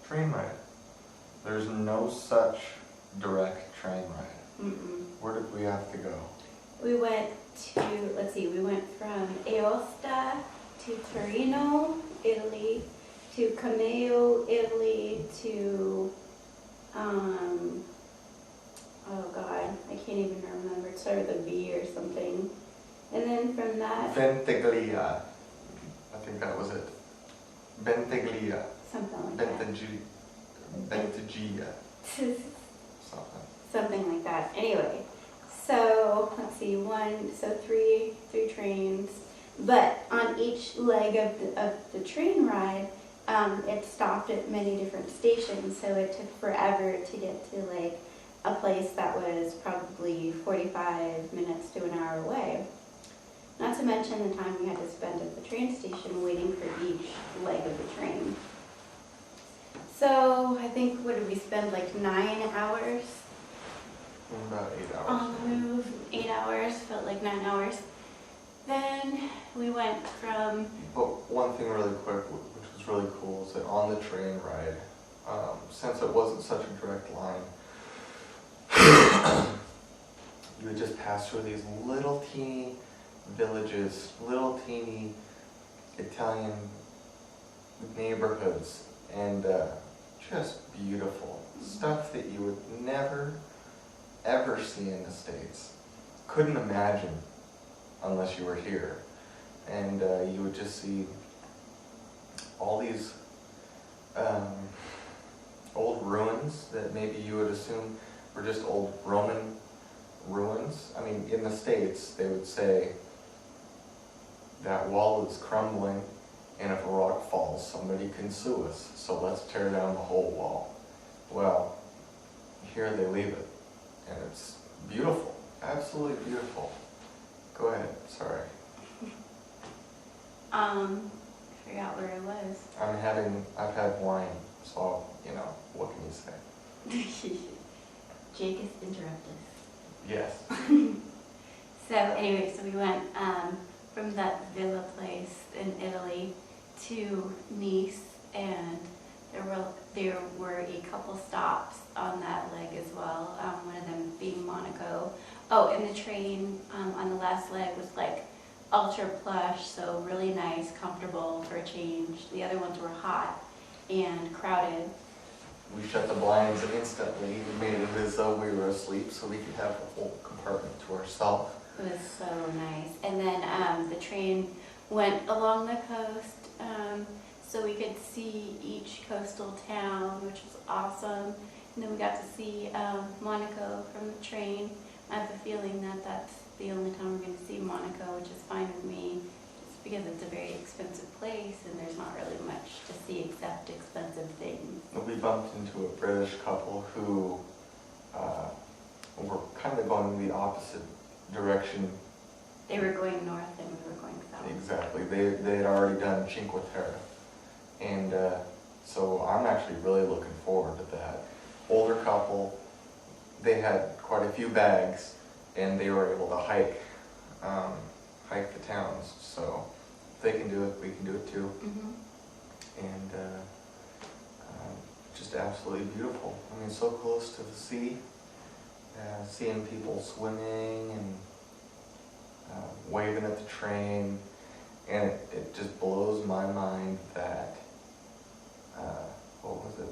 train ride. There's no such direct train ride. Mm-mm. Where did we have to go? We went to, let's see, we went from Aosta to Torino, Italy, to Cameo, Italy, to, oh God, I can't even remember. It started with a V or something. And then from that, Ventiglia. I think that was it. Ventiglia. something like that. Ventiglia. Something. Something like that. Anyway, so let's see, three trains. But on each leg of the train ride, it stopped at many different stations, so it took forever to get to like a place that was probably 45 minutes to an hour away. Not to mention the time we had to spend at the train station waiting for each leg of the train. So I think, what did we spend, like 9 hours? About 8 hours. On the move, 8 hours, felt like 9 hours. Then we went from, But one thing really quick, which was really cool, is that on the train ride, since it wasn't such a direct line, you would just pass through these little teeny villages, little teeny Italian neighborhoods, and just beautiful stuff that you would never ever see in the States. Couldn't imagine unless you were here. And you would just see all these old ruins that maybe you would assume were just old Roman ruins. I mean, in the States, they would say that wall is crumbling, and if a rock falls, somebody can sue us, so let's tear down the whole wall. Well, here they leave it, and it's beautiful, absolutely beautiful. Go ahead, sorry. I forgot where I was. I've had wine, so, you know, what can you say? Jake is interrupted. Yes. So anyway, so we went from that villa place in Italy to Nice, and there were a couple stops on that leg as well, one of them being Monaco. Oh, and the train on the last leg was like ultra plush, so really nice, comfortable for a change. The other ones were hot and crowded. We shut the blinds instantly. We made it as though we were asleep so we could have the whole compartment to ourselves. It was so nice. And then the train went along the coast, so we could see each coastal town, which was awesome. And then we got to see Monaco from the train. I have a feeling that that's the only time we're going to see Monaco, which is fine with me, just because it's a very expensive place and there's not really much to see except expensive things. We bumped into a British couple who were kind of going the opposite direction. They were going north and we were going south. Exactly. They had already done Cinque Terre. And so I'm actually really looking forward to that. Older couple, they had quite a few bags and they were able to hike the towns. So if they can do it, we can do it too. Mm-hmm. And just absolutely beautiful. I mean, so close to the sea, seeing people swimming and waving at the train, and it just blows my mind that, what was it,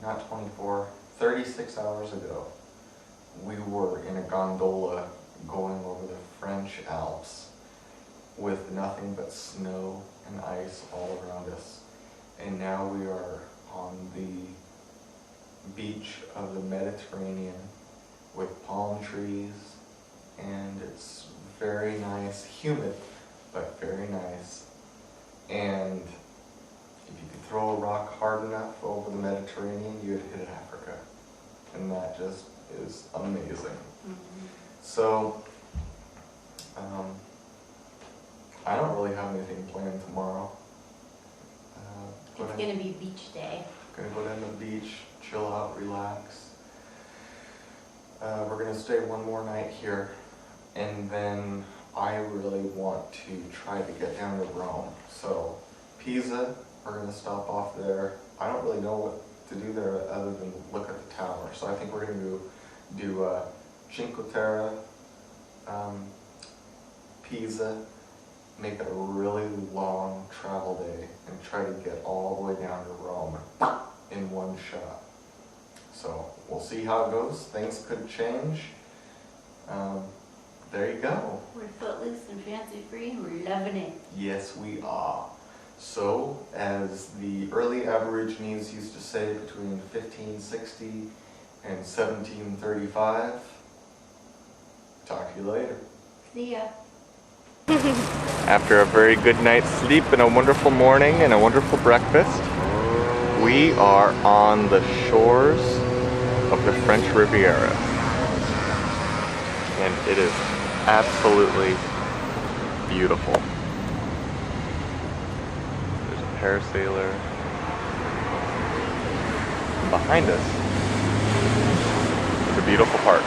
not 24, 36 hours ago, we were in a gondola going over the French Alps with nothing but snow and ice all around us. And now we are on the beach of the Mediterranean with palm trees, and it's very nice, humid, but very nice. And if you could throw a rock hard enough over the Mediterranean, you'd hit Africa. And that just is amazing. Mm-hmm. So, I don't really have anything planned tomorrow. It's gonna be beach day. Gonna go down to the beach, chill out, relax. We're gonna stay one more night here, and then I really want to try to get down to Rome. So Pisa, we're gonna stop off there. I don't really know what to do there other than look at the tower. So I think we're gonna do Cinque Terre, Pisa, make it a really long travel day, and try to get all the way down to Rome in one shot. So we'll see how it goes. Things could change. There you go. We're footloose and fancy free and we're loving it. Yes, we are. So, as the early Aborigines used to say, between 1560 and 1735, talk to you later. See ya. After a very good night's sleep and a wonderful morning and a wonderful breakfast, we are on the shores of the French Riviera. And it is absolutely beautiful. There's a parasailer. And behind us is a beautiful park.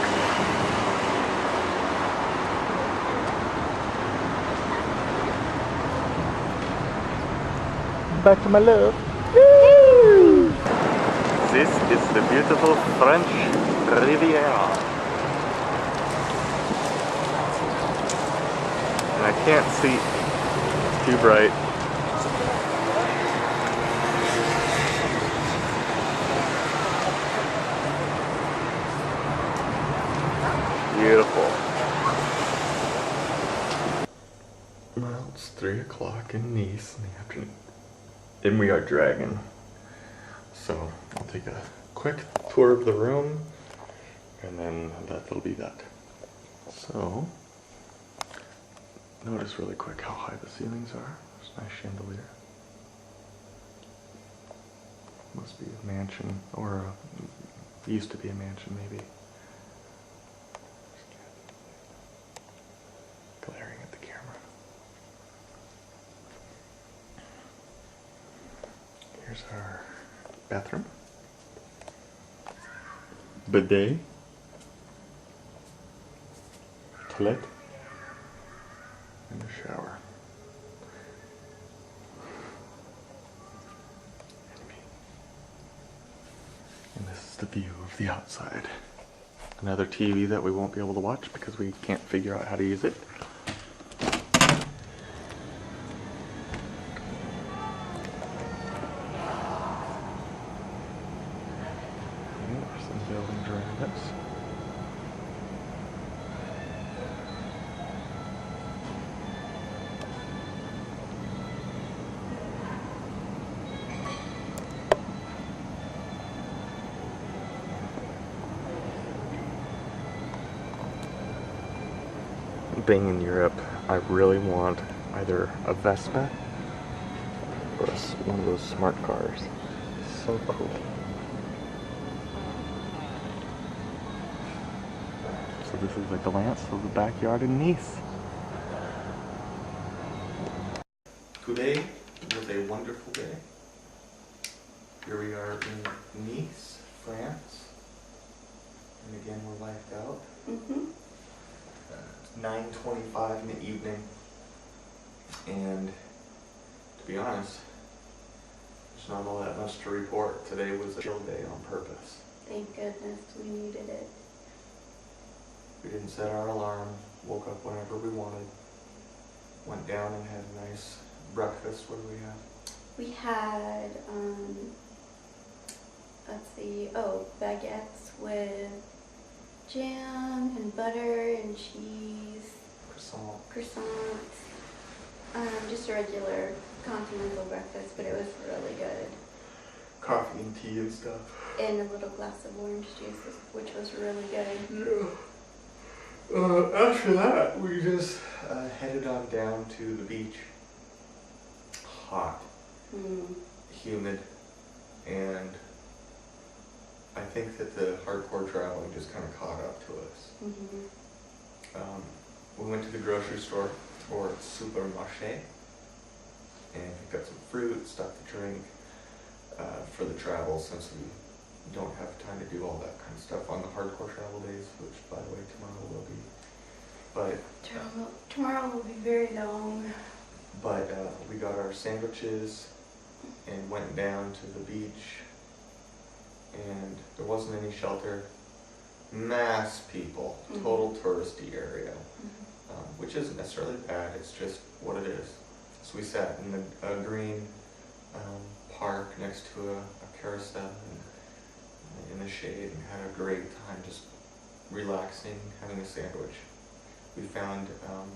Back to my love. Woo! This is the beautiful French Riviera. And I can't see, it's too bright. Beautiful. Well, it's 3 o'clock in Nice in the afternoon. And we are dragging. So I'll take a quick tour of the room, and then that'll be that. So notice really quick how high the ceilings are. There's a nice chandelier. Must be a mansion, or used to be a mansion maybe. Glaring at the camera. Here's our bathroom. Bidet. Toilet. And a shower. And this is the view of the outside. Another TV that we won't be able to watch because we can't figure out how to use it. Some buildings around us. Being in Europe, I really want either a Vespa or one of those smart cars. So cool. So this is a glance of the backyard in Nice. Today was a wonderful day. Here we are in Nice, France. And again, we're wiped out. It's 9:25 in the evening. And to be honest, there's not all that much to report. Today was a chill day on purpose. Thank goodness, we needed it. We didn't set our alarm, woke up whenever we wanted, went down and had a nice breakfast. What did we have? We had, let's see, baguettes with jam and butter and cheese. Croissants. Just a regular continental breakfast, but it was really good. Coffee and tea and stuff. And a little glass of orange juice, which was really good. Yeah. After that, we just headed on down to the beach. Hot, humid, and I think that the hardcore traveling just kind of caught up to us. We went to the grocery store towards Supermarché and pick up some fruit, stuff to drink for the travel, since we don't have time to do all that kind of stuff on the hardcore travel days, which by the way tomorrow will be. But Tomorrow will be very long. But we got our sandwiches and went down to the beach, and there wasn't any shelter. Mass people, total touristy area, which isn't necessarily bad, it's just what it is. So we sat in the green park next to a carousel and in the shade and had a great time just relaxing, having a sandwich. We found an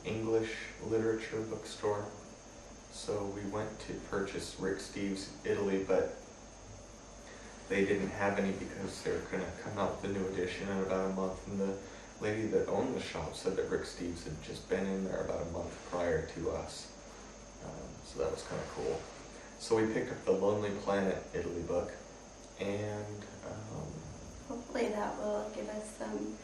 English literature bookstore, so we went to purchase Rick Steves' Italy, but they didn't have any because they were going to come out with a new edition in about a month, and the lady that owned the shop said that Rick Steves had just been in there about a month prior to us, so that was kind of cool. So we picked up the Lonely Planet Italy book, and hopefully that will give us some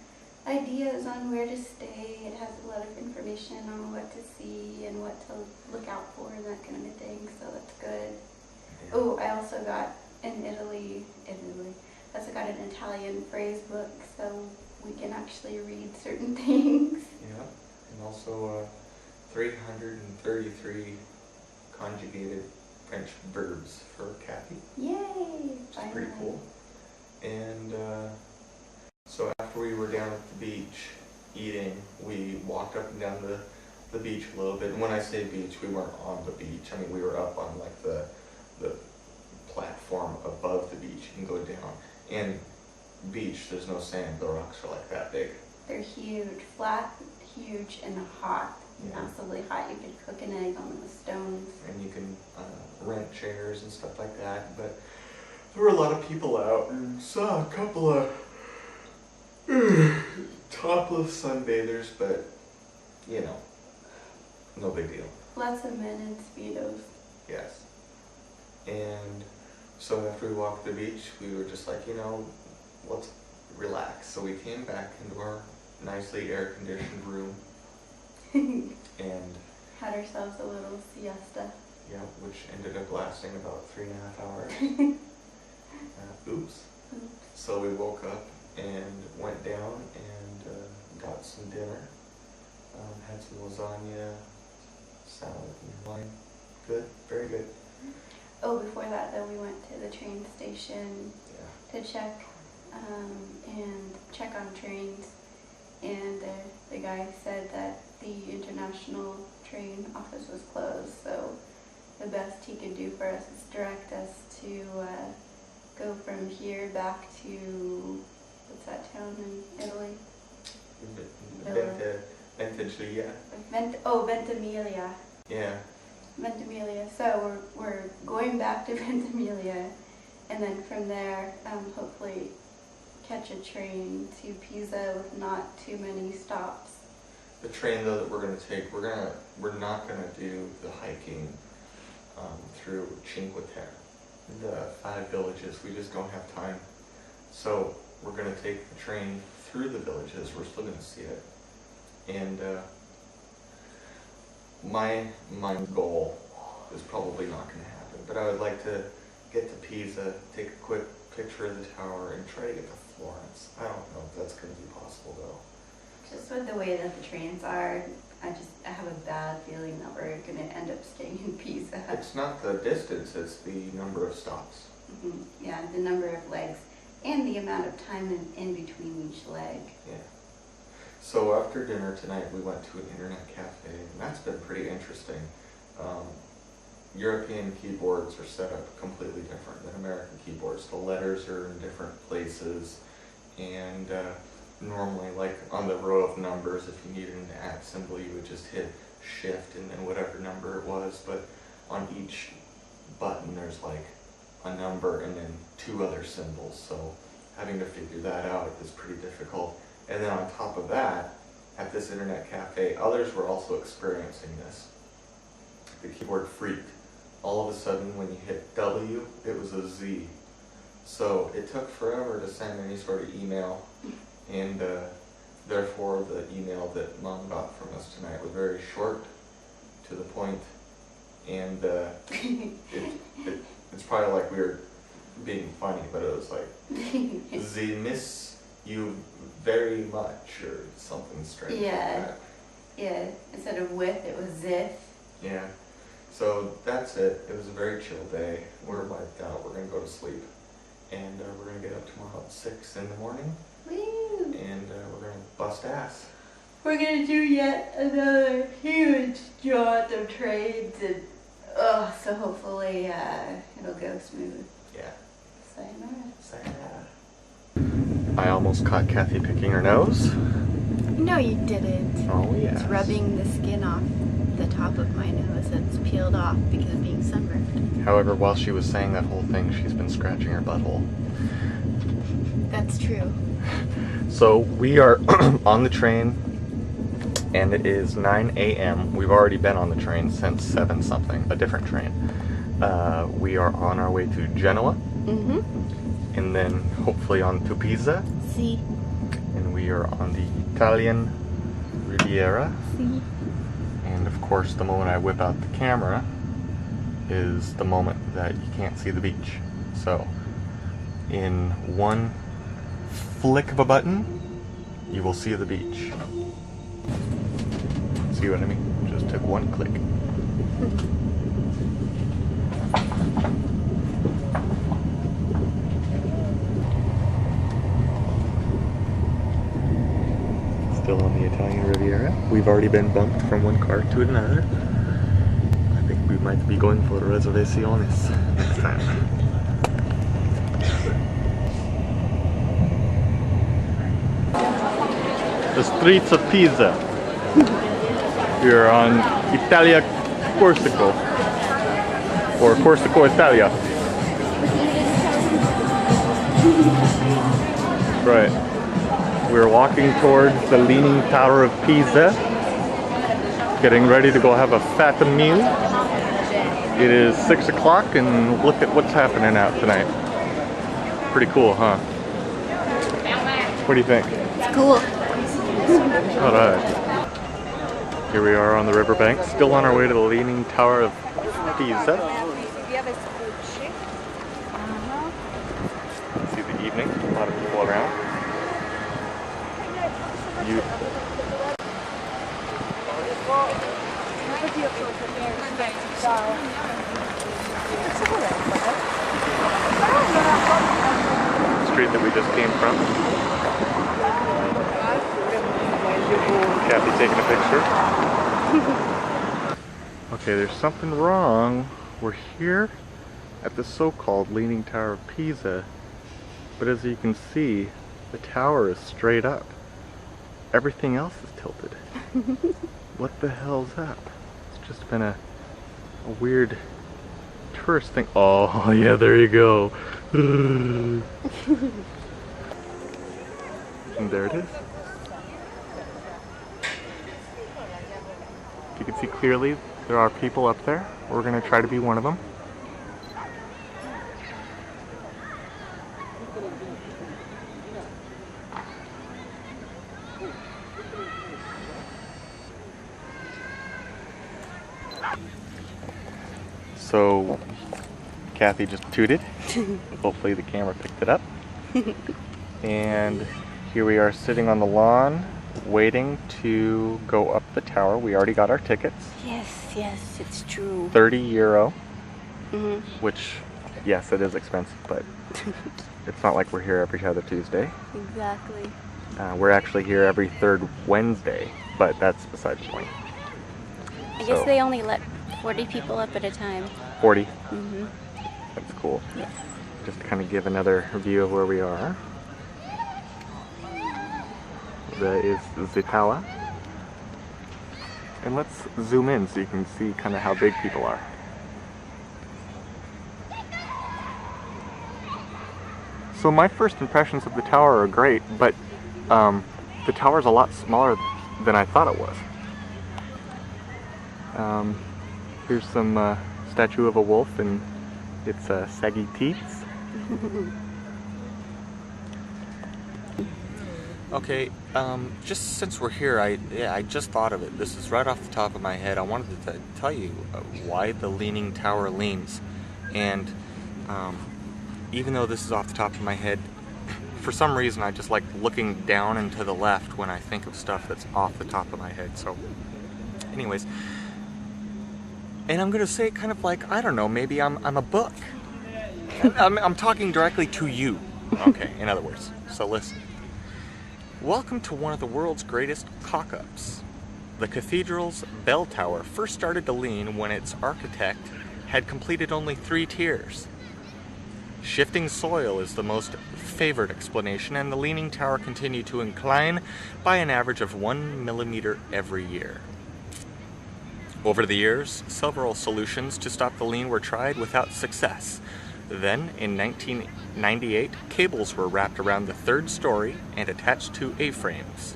ideas on where to stay. It has a lot of information on what to see and what to look out for and that kind of thing, so that's good. yeah. Oh, I also got in Italy, I also got an Italian phrase book, so we can actually read certain things. Yeah, and also 333 conjugated French verbs for Kathy. Yay! Which is pretty cool. And so after we were down at the beach eating, we walked up and down the beach a little bit. And when I say beach, we weren't on the beach. I mean, we were up on like the platform above the beach. You can go down. And beach, there's no sand. The rocks are like that big. They're huge, flat, huge, and hot. Yeah. Absolutely hot. You could cook an egg on the stones. And you can rent chairs and stuff like that. But there were a lot of people out, and saw a couple of topless sunbathers, but you know, no big deal. Lots of men in Speedos. Yes. And so after we walked the beach, we were just like, you know, let's relax. So we came back into our nicely air-conditioned room and had ourselves a little siesta. yeah, which ended up lasting about 3.5 hours. Oops. So we woke up and went down and got some dinner. Had some lasagna, salad, and wine. Good, very good. Oh, before that though, we went to the train station Yeah. to check and check on trains, and the guy said that the international train office was closed, so the best he could do for us is direct us to go from here back to, what's that town in Italy? Ventimiglia. Ventimiglia. Yeah. Ventimiglia. So we're going back to Ventimiglia, and then from there, hopefully catch a train to Pisa with not too many stops. The train though that we're gonna take, we're not gonna do the hiking through Cinque Terre, the 5 villages. We just don't have time. So we're gonna take the train through the villages. We're still gonna see it. And my goal is probably not gonna happen, but I would like to get to Pisa, take a quick picture of the tower, and try to get to Florence. I don't know if that's gonna be possible though. Just with the way that the trains are, I have a bad feeling that we're going to end up staying in Pisa. It's not the distance, it's the number of stops. Mm-hmm. Yeah, the number of legs and the amount of time in between each leg. Yeah. So after dinner tonight, we went to an internet cafe, and that's been pretty interesting. European keyboards are set up completely different than American keyboards. The letters are in different places, and normally, like on the row of numbers, if you needed an @ symbol, you would just hit shift and then whatever number it was, but on each button there's like a number and then 2 other symbols, so having to figure that out is pretty difficult. And then on top of that, at this internet cafe, others were also experiencing this. The keyboard freaked. All of a sudden when you hit W, it was a Z. So it took forever to send any sort of email, and therefore the email that Mom got from us tonight was very short, to the point, and it's probably like we were being funny, but it was like, "They miss you very much," or something strange like that. Yeah, instead of with, it was zith. Yeah, so that's it. It was a very chill day. We're wiped out. We're going to go to sleep. And we're going to get up tomorrow at 6 in the morning. Woo! And we're going to bust ass. We're going to do yet another huge jaunt of trades. And, so hopefully it'll go smooth. Yeah. Sayonara. Sayonara. I almost caught Kathy picking her nose. No, you didn't. Oh, yeah. It's rubbing the skin off the top of my nose that's peeled off because of being sunburned. However, while she was saying that whole thing, she's been scratching her butthole. That's true. So we are on the train, and it is 9 a.m. We've already been on the train since 7 something, a different train. We are on our way to Genoa, and then hopefully on to Pisa. See. And we are on the Italian Riviera. See. And of course, the moment I whip out the camera is the moment that you can't see the beach. So, in one flick of a button, you will see the beach. See what I mean? Just took one click. Still on the Italian Riviera. We've already been bumped from one car to another. I think we might be going for reservaciones next time. The streets of Pisa. We are on Italia Corsico, or Corsico Italia. Right. We're walking towards the Leaning Tower of Pisa, getting ready to go have a fat meal. It is 6 o'clock, and look at what's happening out tonight. Pretty cool, huh? What do you think? It's cool. Alright. Here we are on the riverbank, still on our way to the Leaning Tower of Pisa. See the evening, a lot of people around. Beautiful. Street that we just came from. Kathy taking a picture. Okay, there's something wrong. We're here at the so-called Leaning Tower of Pisa, but as you can see, the tower is straight up. Everything else is tilted. What the hell's up? It's just been a weird tourist thing. Oh, yeah, there you go. And there it is. You can see clearly there are people up there. We're going to try to be one of them. So Kathy just tooted. Hopefully the camera picked it up. And here we are sitting on the lawn waiting to go up the tower. We already got our tickets. Yes, it's true. €30. Which, yes, it is expensive, but it's not like we're here every other Tuesday. Exactly. We're actually here every third Wednesday, but that's beside the point. I guess they only let 40 people up at a time. 40? That's cool. Yes. Just to kind of give another view of where we are. That is the tower. And let's zoom in so you can see kind of how big people are. So my first impressions of the tower are great, but the tower's a lot smaller than I thought it was. Here's some statue of a wolf and its saggy teeth. Okay, just since we're here, I just thought of it. This is right off the top of my head. I wanted to tell you why the Leaning Tower leans. And even though this is off the top of my head, for some reason I just like looking down and to the left when I think of stuff that's off the top of my head. So anyways, and I'm gonna say kind of like, I don't know, maybe I'm a book. I'm talking directly to you. Okay, in other words. So listen. Welcome to one of the world's greatest cock-ups. The cathedral's bell tower first started to lean when its architect had completed only 3 tiers. Shifting soil is the most favored explanation, and the leaning tower continued to incline by an average of 1 millimeter every year. Over the years, several solutions to stop the lean were tried without success. Then, in 1998, cables were wrapped around the 3rd story and attached to A-frames.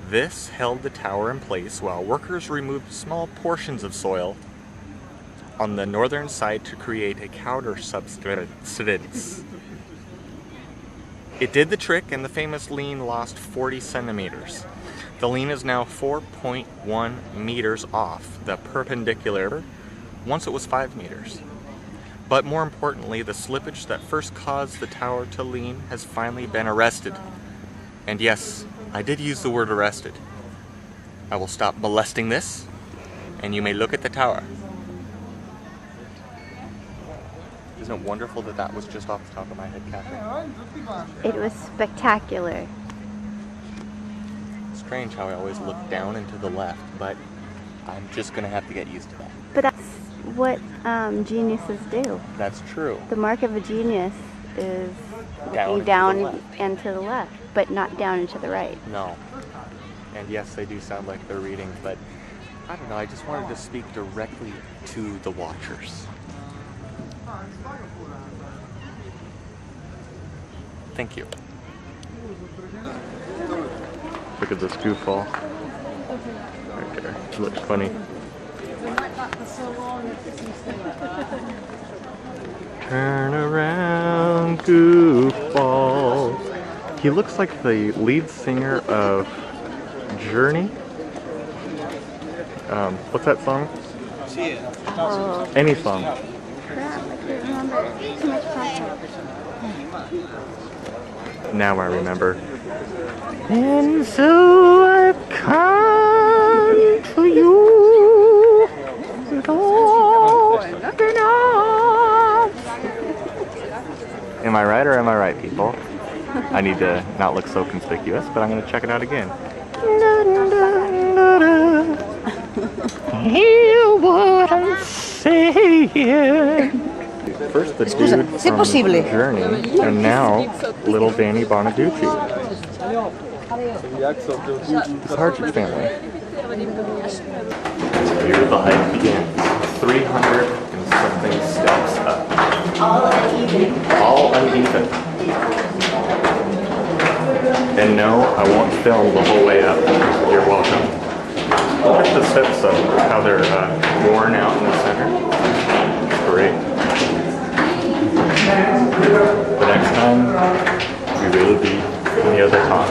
This held the tower in place while workers removed small portions of soil on the northern side to create a counter subsidence. It did the trick, and the famous lean lost 40 centimeters. The lean is now 4.1 meters off the perpendicular. Once it was 5 meters. But more importantly, the slippage that first caused the tower to lean has finally been arrested. And yes, I did use the word arrested. I will stop molesting this, and you may look at the tower. Isn't it wonderful that that was just off the top of my head, Catherine? It was spectacular. Strange how I always look down and to the left, but I'm just gonna have to get used to that. But that's what geniuses do. That's true. The mark of a genius is Down looking down and to the left. and to the left, but not down and to the right. No. And yes, they do sound like they're reading, but I don't know, I just wanted to speak directly to the watchers. Thank you. Look at this goofball. Right there. It looks funny. Turn around, goofball. He looks like the lead singer of Journey. What's that song? Oh, Any song. crap, I can't remember. Too much practice. Now I remember. And so I've come to you with all nothing else. Am I right or am I right, people? I need to not look so conspicuous, but I'm going to check it out again. Hear what I'm saying. First the dude from Journey, and now little Danny Bonaducci. The Sargent family. Here the hike begins. 300 and something steps up. All uneven. And no, I won't film the whole way up. You're welcome. Look at the steps up, how they're worn out in the center. Great. The next time, we will be in the other top.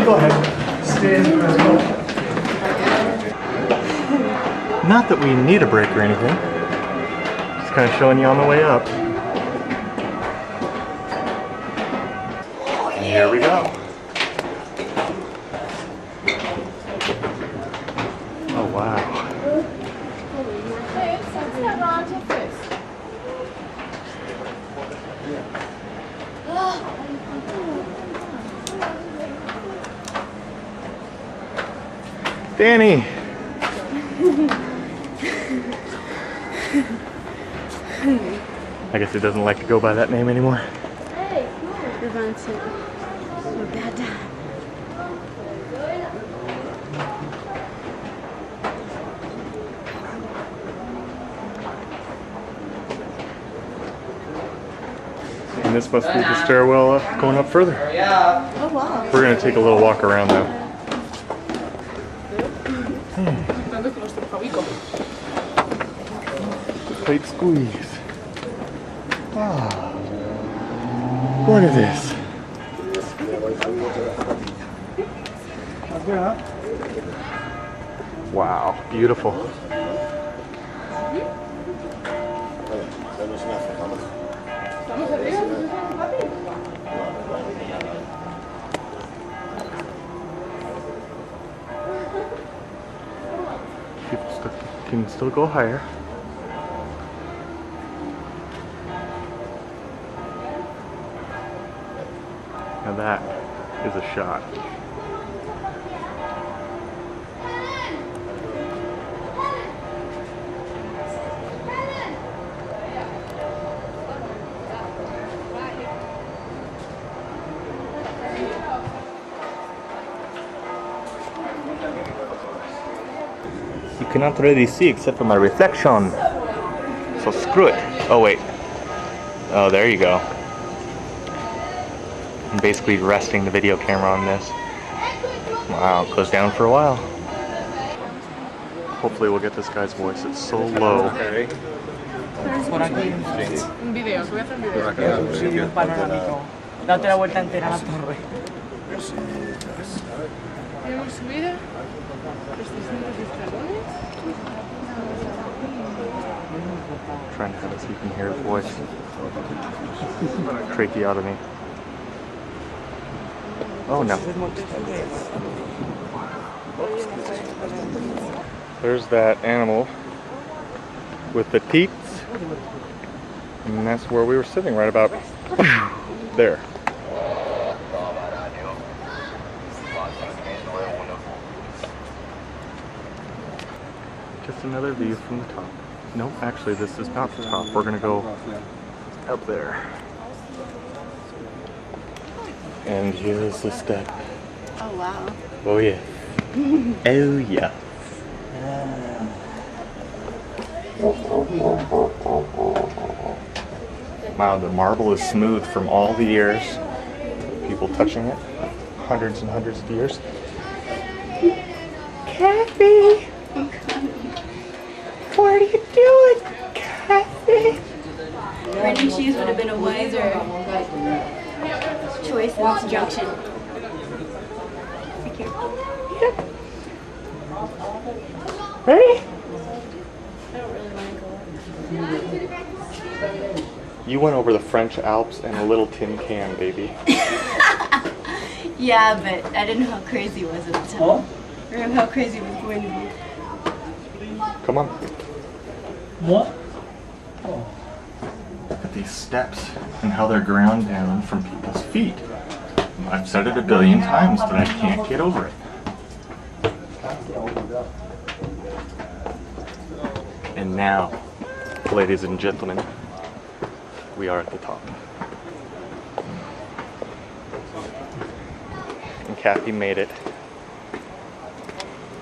Go ahead. Not that we need a break or anything. Just kind of showing you on the way up. And here we go. Oh wow. Danny! I guess he doesn't like to go by that name anymore. Hey, we're going to a bad time. And this must be the stairwell up, going up further. Oh wow. We're going to take a little walk around though. Tight squeeze. Ah. What is this? Wow, beautiful. People can still go higher. Now that is a shot. You cannot really see except for my reflection. So screw it. Oh wait. Oh, there you go. I'm basically resting the video camera on this. Wow, it goes down for a while. Hopefully we'll get this guy's voice. It's so low. Por aquí un video, voy a hacer un video. Sí, un panorámico. Date la vuelta entera a la torre. Hemos subido los 300 escalones. Trying to have it so you can hear his voice. Tracheotomy. Oh no. There's that animal with the teats. And that's where we were sitting, right about there. Just another view from the top. Nope, actually this is not the top. We're gonna go up there. And here's the step. Oh wow. Oh yeah. Oh yeah. Wow, the marble is smooth from all the years. People touching it. Hundreds and hundreds of years. Kathy! What are you doing, Kathy? Running shoes would have been a wiser choice in this junction. Yep. Ready? You went over the French Alps in a little tin can, baby. Yeah, but I didn't know how crazy it was at the time. Or how crazy it was going to be. Come on. What? Look at these steps and how they're ground down from people's feet. I've said it a billion times, but I can't get over it. And now, ladies and gentlemen, we are at the top. And Kathy made it.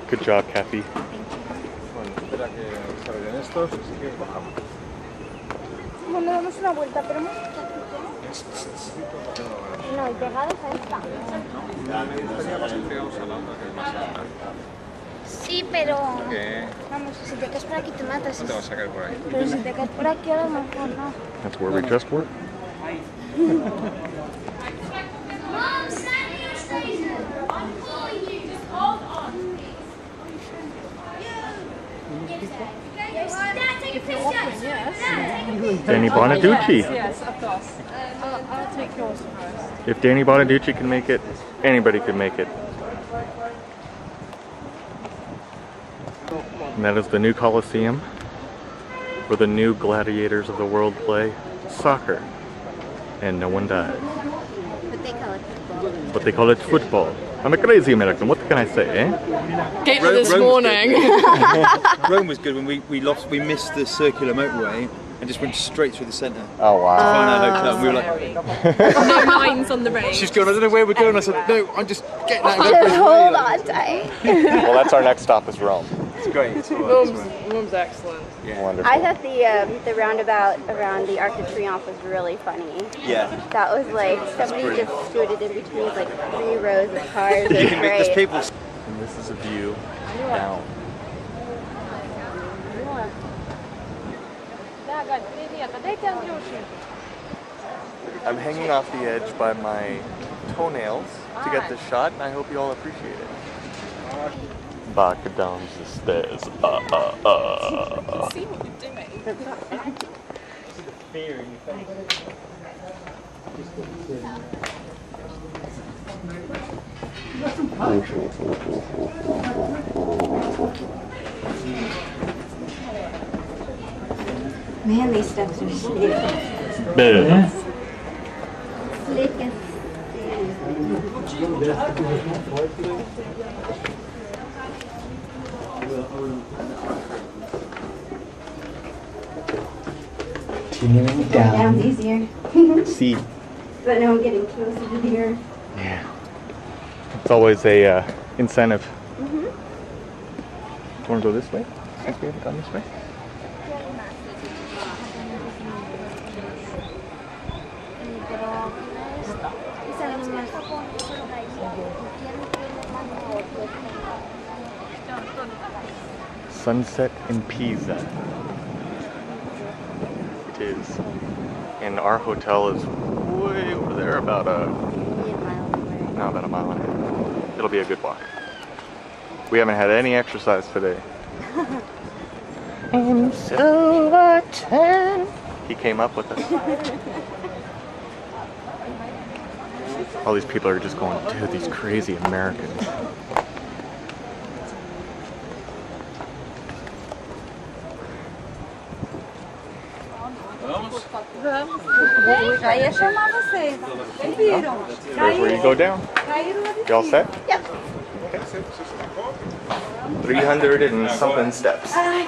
Good job, Kathy. Bueno, damos una vuelta, pero más no, y pegados a esta. Sí, pero vamos, si te caes por aquí te matas. Te vas a caer por ahí. Pero si te caes por aquí a lo mejor no. That's where we just were. Danny Bonaducci. Yes, of course. I'll take yours first. If Danny Bonaducci can make it, anybody can make it. And that is the new Coliseum, where the new gladiators of the world play soccer. And no one dies. But they call it football. But they call it football. I'm a crazy American, what can I say, eh? Came for this morning. Rome was good when we missed the circular motorway and just went straight through the centre. Oh wow. Found our hotel and we were like, No lines on the road. she's going, I don't know where we're going. I said, no, I'm just getting out of Just everybody's way. hold on tight. Well, that's our next stop is Rome. It's great. It's all right, it's fine. Mum's excellent. Wonderful. I thought the roundabout around the Arc de Triomphe was really funny. Yeah. That was like somebody just scooted in between like 3 rows of cars. It was There's great. people. And this is a view down. I'm hanging off the edge by my toenails to get this shot, and I hope you all appreciate it. Back down the stairs. See what you're doing. Fear in your face. Man, these steps are slick. Bear. Slick as Continuing down's easier. See. But now I'm getting closer to the earth. Yeah. It's always a incentive. Do you want to go this way? Since we haven't gone this way? Sunset in Pisa. It is. And our hotel is way over there, about a mile and a half. It'll be a good walk. We haven't had any exercise today. I'm so tan. He came up with us. All these people are just going, dude, these crazy Americans. There's where you go down. You all set? Yep. Okay. 300 and something steps. I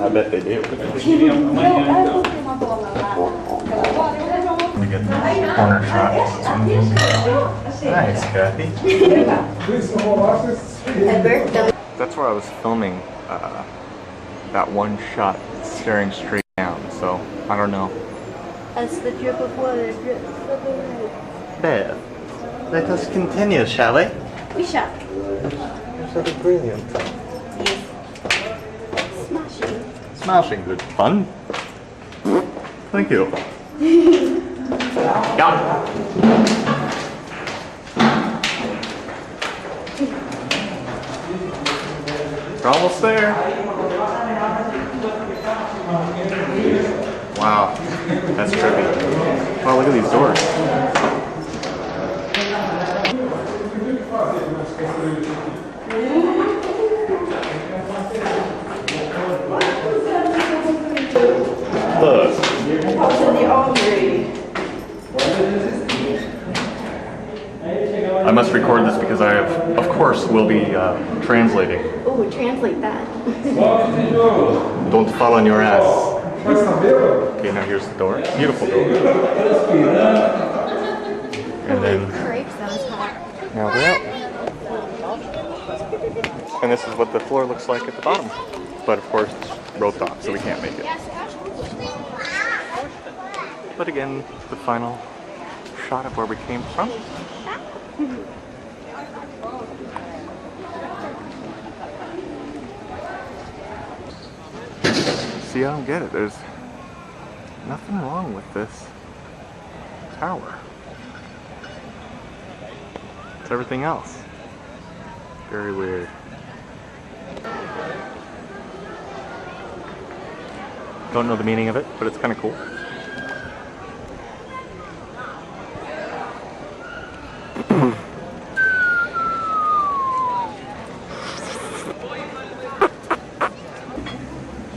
bet they do. Let me get the corner shot. Nice, Kathy. That's where I was filming that one shot staring straight down, so I don't know. That's the drip of water. Drip. There. Let us continue, shall we? We shall. You're so brilliant. Smashing. Smashing good fun. Thank you. Yeah. We're almost there. Wow, that's trippy. Wow, look at these doors. Look. I must record this because I have, of course, will be translating. Oh, translate that. Don't fall on your ass. Okay, now here's the door. Beautiful door. And then Crepes, that was hot. now we're out. And this is what the floor looks like at the bottom. But of course, it's roped off, so we can't make it. But again, the final shot of where we came from. See, I don't get it. There's nothing wrong with this tower. It's everything else. Very weird. Don't know the meaning of it, but it's kind of cool.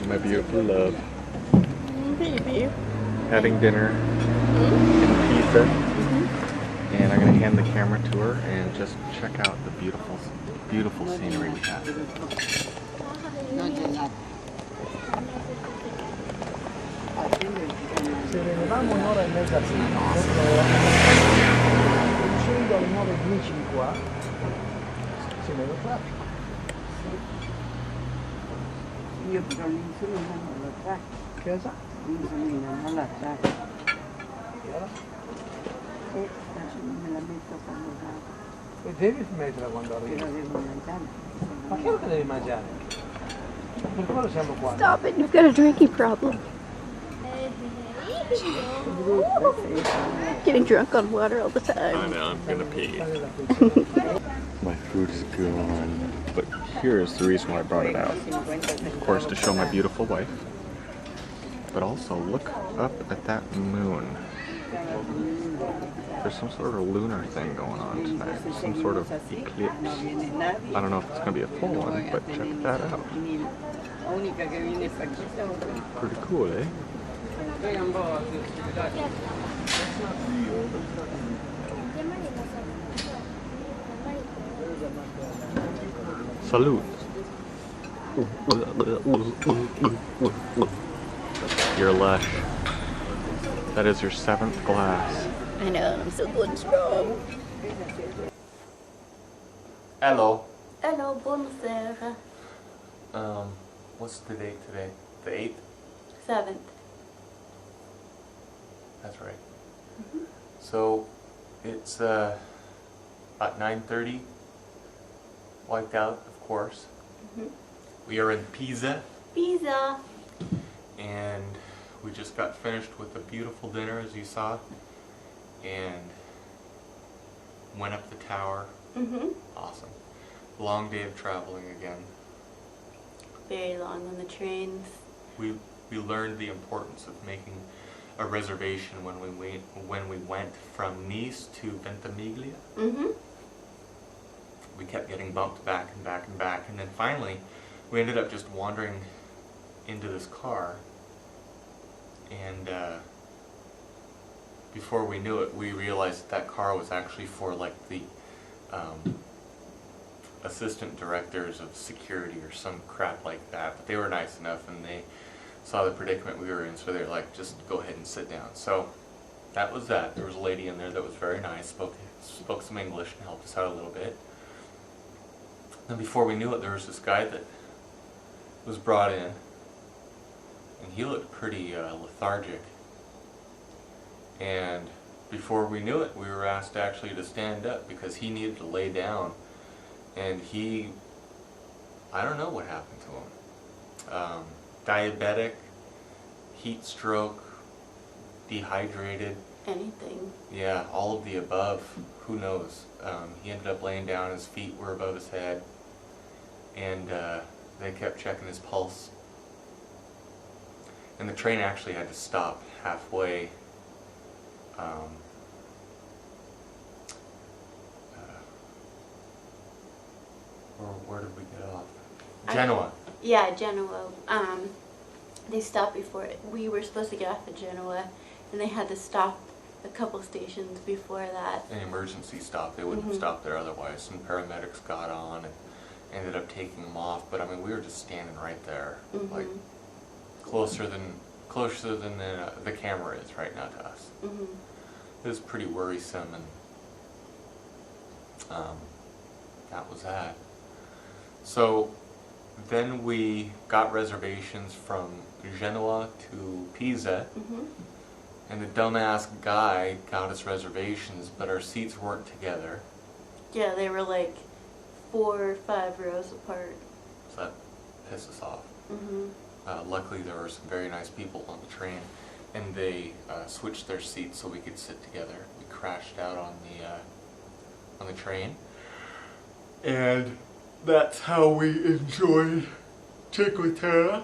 My beautiful love. Baby. Having dinner in Pisa. And I'm going to hand the camera to her and just check out the beautiful, beautiful scenery we have. Se venivamo un'ora e mezza prima, uscendo alle 9:10 di qua, c'è meno traffico. Io però l'insulina non la sai. Cosa? L'insulina non la sai. E allora? Adesso non me la metto quando vado. E devi metterla quando arrivi. Però devo mangiare. Ma che ora che devi mangiare? Stop it, you've got a drinking problem. Getting drunk on water all the time. I know, I'm gonna pee. My food is gone, but here is the reason why I brought it out. Of course, to show my beautiful wife, but also look up at that moon. There's some sort of lunar thing going on tonight, some sort of eclipse. I don't know if it's gonna be a full one, but check that out. Pretty cool, eh? Salud. You're lush. That is your 7th glass. I know, I'm so good and strong. Hello. Hello, buonasera. What's the date today? The 8th? 7th. That's right. So, it's about 9:30. Wiped out, of course. We are in Pisa. Pizza. And we just got finished with a beautiful dinner, as you saw. And went up the tower. Awesome. Long day of traveling again. Very long on the trains. We learned the importance of making a reservation when we went from Nice to Ventimiglia. We kept getting bumped back and back and back, and then finally we ended up just wandering into this car, and before we knew it, we realized that car was actually for like the assistant directors of security or some crap like that. But they were nice enough, and they saw the predicament we were in, so they were like, just go ahead and sit down. So that was that. There was a lady in there that was very nice, spoke some English and helped us out a little bit. And before we knew it, there was this guy that was brought in, and he looked pretty lethargic. And before we knew it, we were asked actually to stand up because he needed to lay down. And I don't know what happened to him. Diabetic, heat stroke, dehydrated. Anything. Yeah, all of the above. Who knows? He ended up laying down, his feet were above his head, and they kept checking his pulse. And the train actually had to stop halfway. Where did we get off? Genoa. Yeah, Genoa. They stopped before it. We were supposed to get off at Genoa, and they had to stop a couple stations before that. An emergency stop. They wouldn't have stopped there otherwise. Some paramedics got on and ended up taking them off. But I mean, we were just standing right there, like closer than the camera is right now to us. It was pretty worrisome, and that was that. So then we got reservations from Genoa to Pisa, and the dumbass guy got us reservations, but our seats weren't together. Yeah, they were like 4 or 5 rows apart. So that pissed us off. Luckily there were some very nice people on the train, and they switched their seats so we could sit together. We crashed out on the train, and that's how we enjoyed Cinque Terre.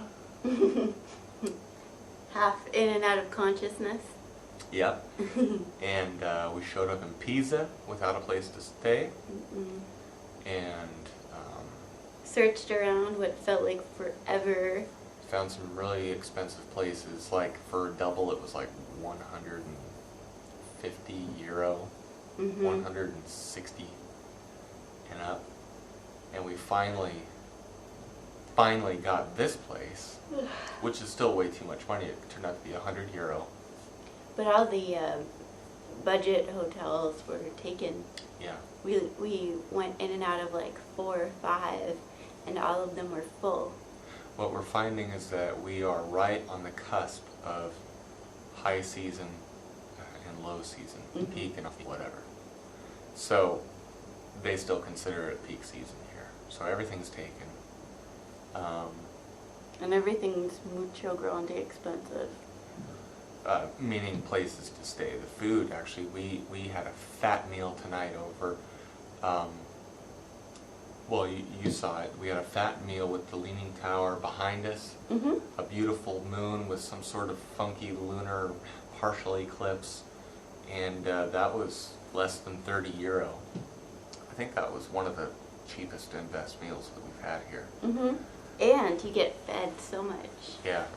Half in and out of consciousness. Yep. And we showed up in Pisa without a place to stay. And searched around what felt like forever. Found some really expensive places. Like for a double it was like 150 euro, 160 and up. And we finally got this place, which is still way too much money. It turned out to be 100 euro. But all the budget hotels were taken. Yeah. We went in and out of like 4 or 5, and all of them were full. What we're finding is that we are right on the cusp of high season and low season, peak and whatever. So they still consider it peak season here. So everything's taken. And everything's mucho grande expensive. Meaning places to stay. The food, actually, we had a fat meal tonight over, well, you saw it. We had a fat meal with the Leaning Tower behind us, a beautiful moon with some sort of funky lunar partial eclipse, and that was less than €30. I think that was one of the cheapest and best meals that we've had here. And you get fed so much. Yeah.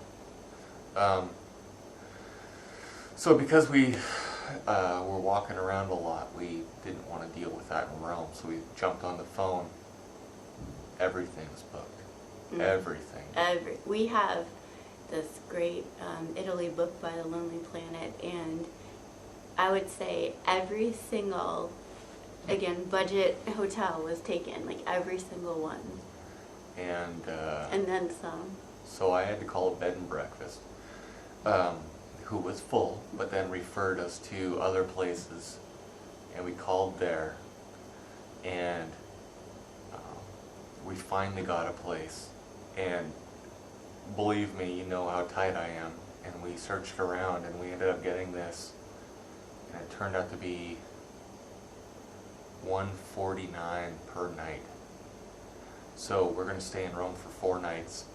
So because we were walking around a lot, we didn't want to deal with that in Rome, so we jumped on the phone. Everything's booked. Everything. We have this great Italy book by the Lonely Planet, and I would say every single, again, budget hotel was taken, like every single one. And then some. So I had to call a bed and breakfast, who was full, but then referred us to other places, and we called there, and we finally got a place. And believe me, you know how tight I am, and we searched around, and we ended up getting this, and it turned out to be $149 per night. So we're going to stay in Rome for 4 nights,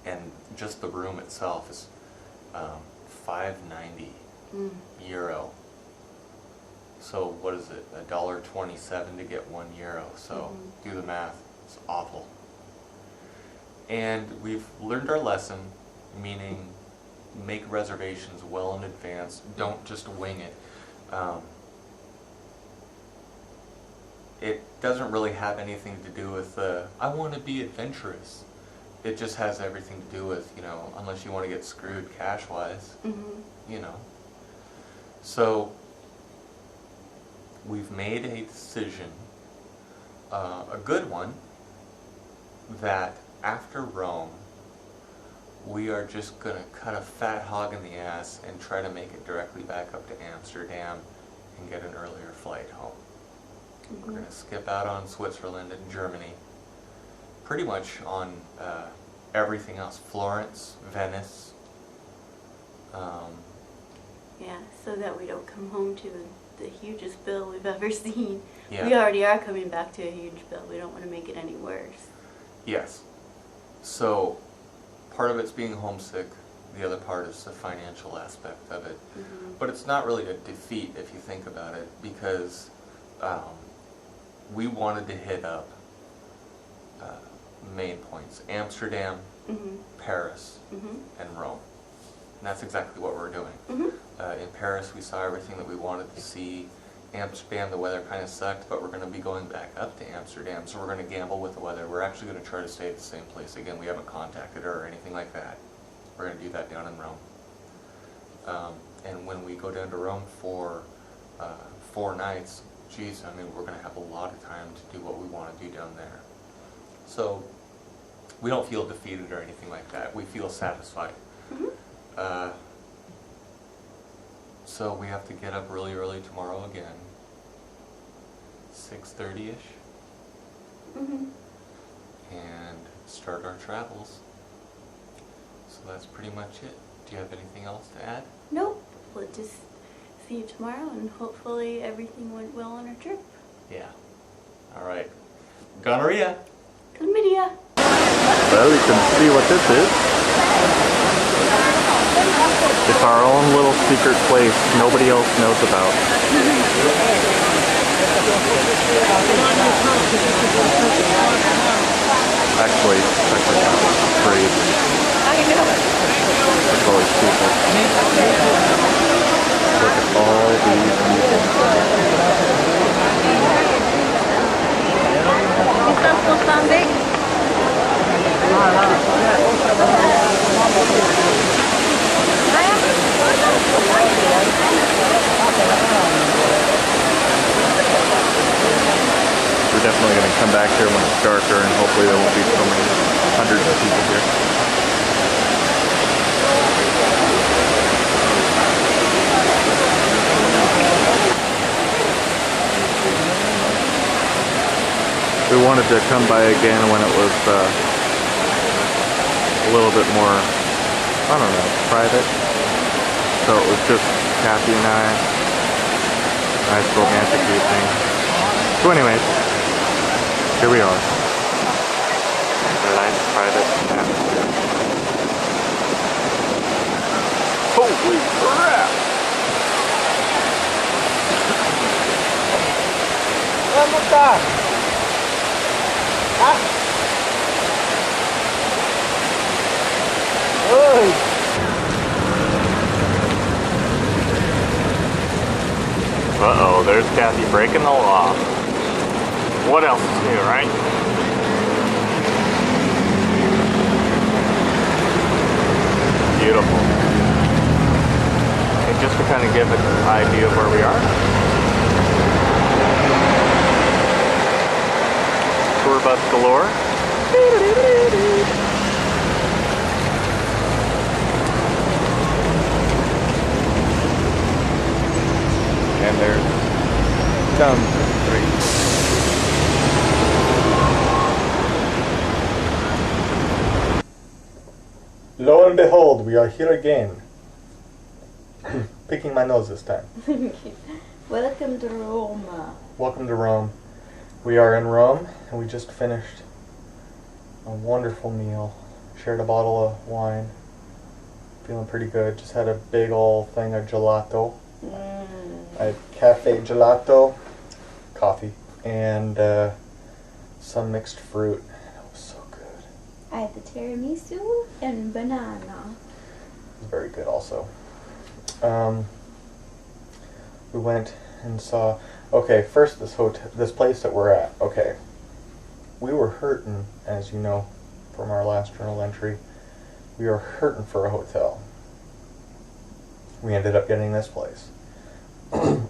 and just the room itself is €5.90. So what is it? $1.27 to get €1. So do the math. It's awful. And we've learned our lesson, meaning make reservations well in advance. Don't just wing it. It doesn't really have anything to do with I want to be adventurous. It just has everything to do with, you know, unless you want to get screwed cash-wise, you know. So we've made a decision, a good one, that after Rome, we are just going to cut a fat hog in the ass and try to make it directly back up to Amsterdam and get an earlier flight home. We're going to skip out on Switzerland and Germany, pretty much on everything else. Florence, Venice. Yeah, so that we don't come home to the hugest bill we've ever seen. Yeah. We already are coming back to a huge bill. We don't want to make it any worse. Yes. So part of it's being homesick. The other part is the financial aspect of it. But it's not really a defeat if you think about it, because we wanted to hit up main points: Amsterdam, Paris, and Rome. And that's exactly what we're doing. In Paris, we saw everything that we wanted to see. Amsterdam, the weather kind of sucked, but we're going to be going back up to Amsterdam, so we're going to gamble with the weather. We're actually going to try to stay at the same place. Again, we haven't contacted her or anything like that. We're going to do that down in Rome. And when we go down to Rome for 4 nights, geez, I mean, we're going to have a lot of time to do what we want to do down there. So we don't feel defeated or anything like that. We feel satisfied. So we have to get up really early tomorrow again, 6:30ish, and start our travels. So that's pretty much it. Do you have anything else to add? Nope. We'll just see you tomorrow, and hopefully everything went well on our trip. Yeah. All right. Gonorrhea. Chlamydia. Well, you can see what this is. It's our own little secret place nobody else knows about. Actually, check this out. It's crazy. Look at all these people. Look at all these We're definitely going to come back here when it's darker, and hopefully there won't be so many hundreds of people here. We wanted to come by again when it was a little bit more, I don't know, private. So it was just Kathy and I. Nice romantic evening. So anyways, here we are. A nice private atmosphere. Holy crap! ¿Cómo estás? ¿Ah? Uy. Uh-oh, there's Kathy breaking the law. What else is new, right? Beautiful. And just to kind of give an idea of where we are. Tour bus galore. And there's Townsend Street. Lo and behold, we are here again. Picking my nose this time. Welcome to Rome. Welcome to Rome. We are in Rome, and we just finished a wonderful meal. Shared a bottle of wine. Feeling pretty good. Just had a big old thing of gelato. I had cafe gelato, coffee, and some mixed fruit. It was so good. I had the tiramisu and banana. It was very good also. We went and saw. Okay, first this place that we're at. Okay, we were hurting, as you know, from our last journal entry. We were hurting for a hotel. We ended up getting this place,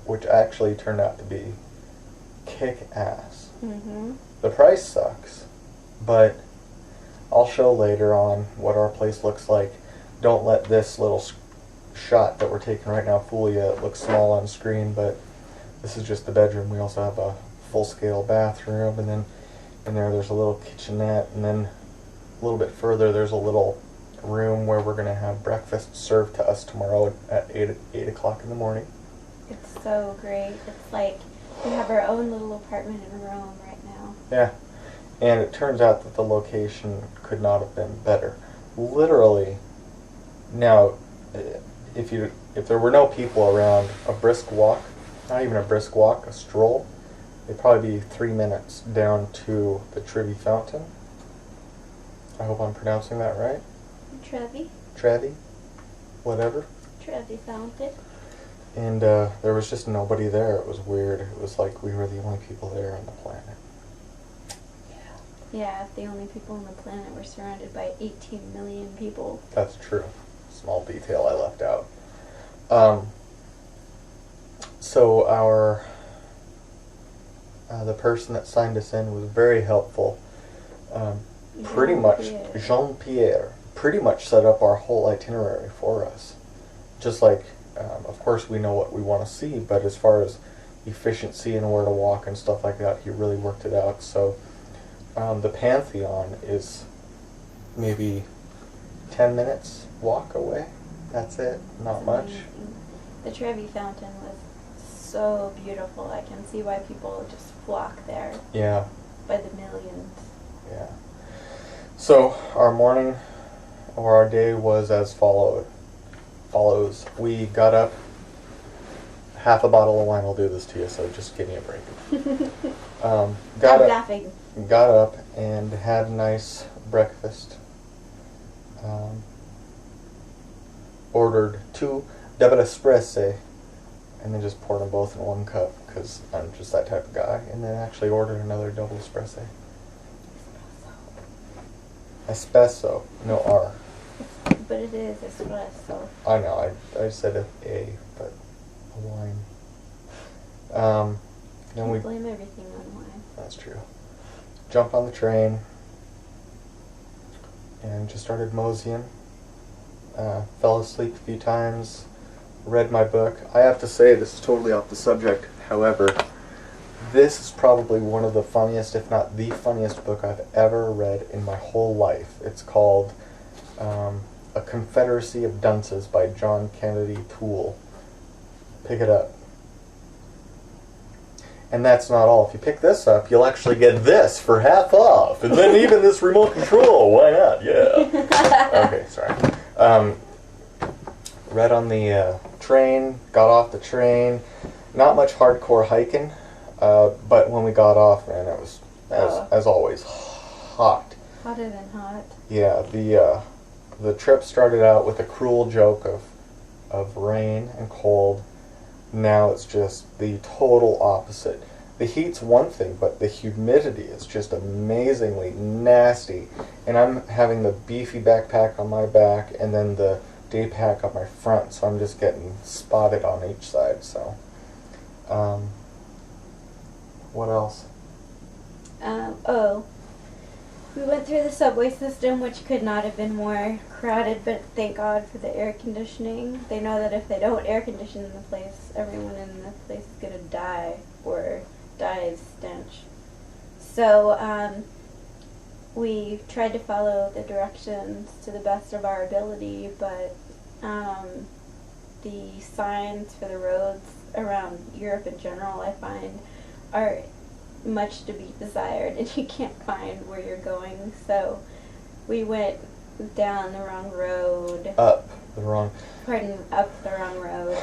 which actually turned out to be kick-ass. Mm-hmm. The price sucks, but I'll show later on what our place looks like. Don't let this little shot that we're taking right now fool you. It looks small on screen, but this is just the bedroom. We also have a full-scale bathroom, and then in there's a little kitchenette, and then a little bit further there's a little room where we're going to have breakfast served to us tomorrow at 8 o'clock in the morning. It's so great. It's like we have our own little apartment in Rome right now. Yeah, and it turns out that the location could not have been better. Literally, now, if there were no people around, a brisk walk, not even a brisk walk, a stroll, it'd probably be 3 minutes down to the Trevi Fountain. I hope I'm pronouncing that right. Trevi, whatever. Trevi Fountain. And there was just nobody there. It was weird. It was like we were the only people there on the planet. Yeah, if the only people on the planet were surrounded by 18 million people. That's true. Small detail I left out. So our the person that signed us in was very helpful. Pretty much, Jean-Pierre pretty much set up our whole itinerary for us. Just like, of course we know what we want to see, but as far as efficiency and where to walk and stuff like that, he really worked it out. So the Pantheon is maybe 10 minutes walk away. That's it. Not much. The Trevi Fountain was so beautiful. I can see why people just flock there. Yeah. By the millions. Yeah. So our morning or our day was as follows. We got up. Half a bottle of wine will do this to you, so just give me a break. Got up and had a nice breakfast. Ordered 2 double espresso, and then just poured them both in 1 cup because I'm just that type of guy. And then actually ordered another double espresso. Espresso, no R. But it is espresso. I know. I said A, but a wine. Then we blame everything on wine. That's true. Jumped on the train and just started moseying. Fell asleep a few times. Read my book. I have to say, this is totally off the subject. However, this is probably one of the funniest, if not the funniest book I've ever read in my whole life. It's called A Confederacy of Dunces by John Kennedy Toole. Pick it up. And that's not all. If you pick this up, you'll actually get this for half off. And then even this remote control. Why not? Yeah. Okay, sorry. Read on the train, got off the train. Not much hardcore hiking, but when we got off, man, it was, as always, hot. Hotter than hot. Yeah, the trip started out with a cruel joke of rain and cold. Now it's just the total opposite. The heat's one thing, but the humidity is just amazingly nasty. And I'm having the beefy backpack on my back and then the day pack on my front, so I'm just getting spotted on each side. So, what else? We went through the subway system, which could not have been more crowded, but thank God for the air conditioning. They know that if they don't air condition the place, everyone in the place is going to die or die of stench. So we tried to follow the directions to the best of our ability, but the signs for the roads around Europe in general, I find, are much to be desired, and you can't find where you're going. So we went down the wrong road. Up the wrong road.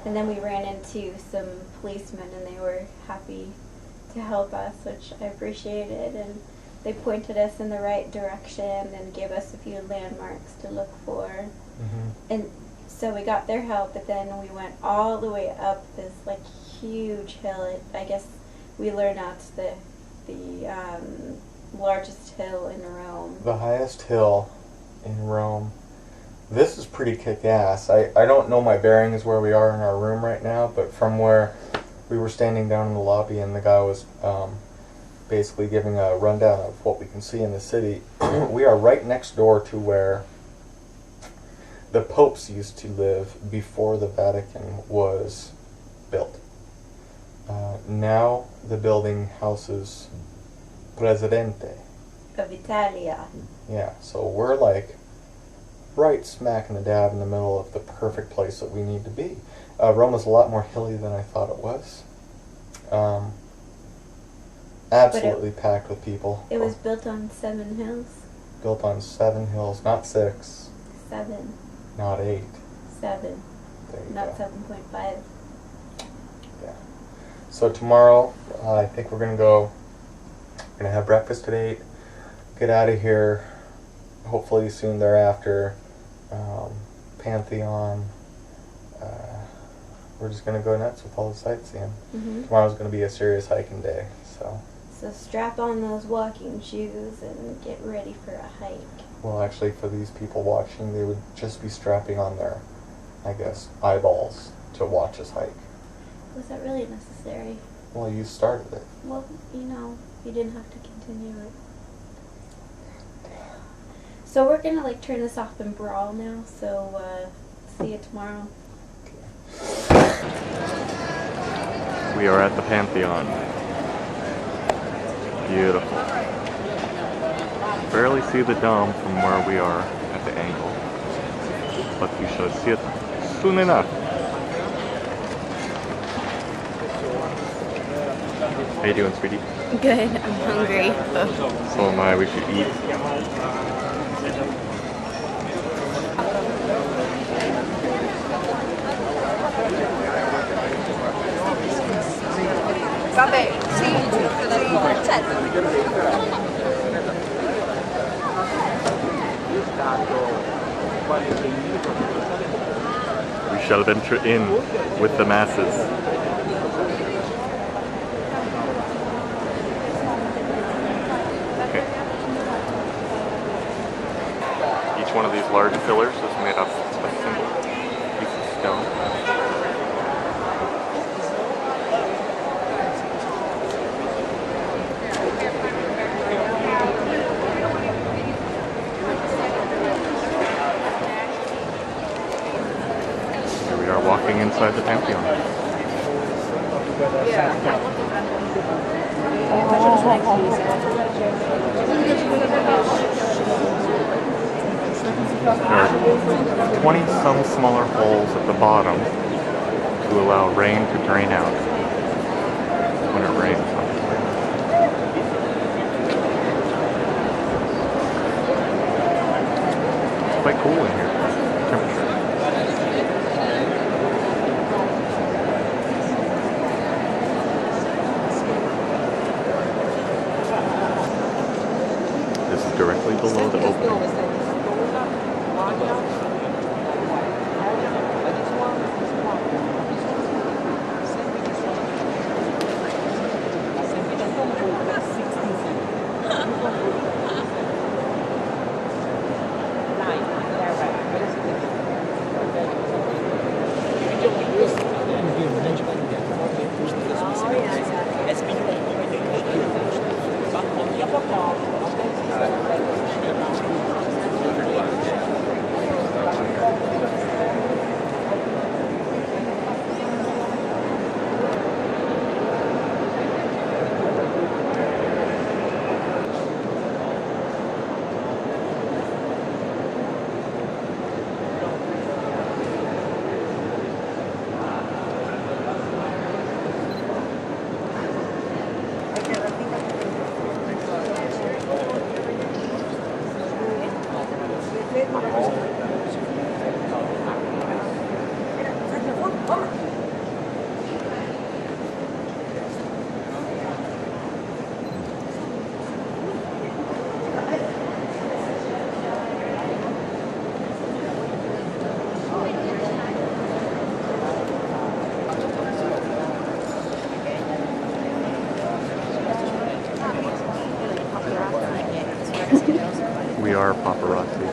And then we ran into some policemen, and they were happy to help us, which I appreciated. And they pointed us in the right direction and gave us a few landmarks to look for. Mm-hmm. And so we got their help, but then we went all the way up this like huge hill. I guess we learned that's the largest hill in Rome. The highest hill in Rome. This is pretty kick-ass. I don't know my bearings where we are in our room right now, but from where we were standing down in the lobby and the guy was basically giving a rundown of what we can see in the city, we are right next door to where the popes used to live before the Vatican was built. Now the building houses Presidente of Italia. Yeah, so we're like right smack in the dab in the middle of the perfect place that we need to be. Rome is a lot more hilly than I thought it was. Absolutely packed with people. It was built on 7 hills. Built on 7 hills, not 6. 7. Not 8. 7. Not 7.5. Yeah. So tomorrow, I think we're gonna go. We're gonna have breakfast at 8. Get out of here. Hopefully soon thereafter. Pantheon. We're just gonna go nuts with all the sightseeing. Mm-hmm. Tomorrow's gonna be a serious hiking day. So strap on those walking shoes and get ready for a hike. Well, actually, for these people watching, they would just be strapping on their, I guess, eyeballs to watch us hike. Was that really necessary? Well, you started it. Well, you didn't have to continue it. So we're gonna turn this off and brawl now, so see you tomorrow. We are at the Pantheon. Beautiful. Barely see the dome from where we are at the angle, but you shall see it soon enough. How you doing, sweetie? Good. I'm hungry. So am I. We should eat. Vabbè, sì, certo. We shall venture in with the masses. Okay. Each one of these large pillars is made of a single piece of stone. Walking inside the Pantheon. are 20 some smaller holes at the bottom to allow rain to drain out when it rains. It's quite cool in here. Temperature. This is directly below the opening. We are paparazzi.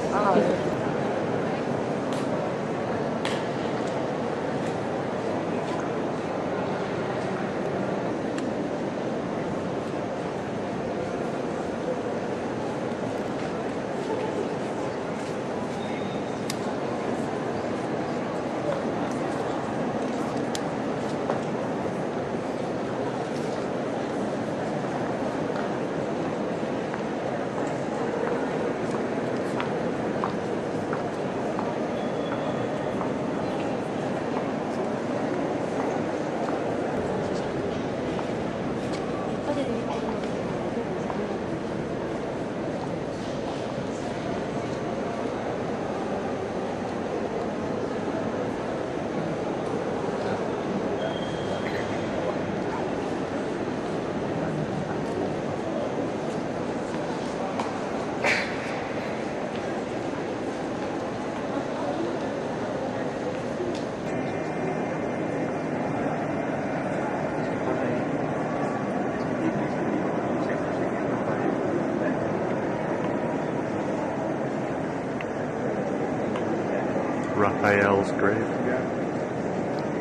Raphael's grave.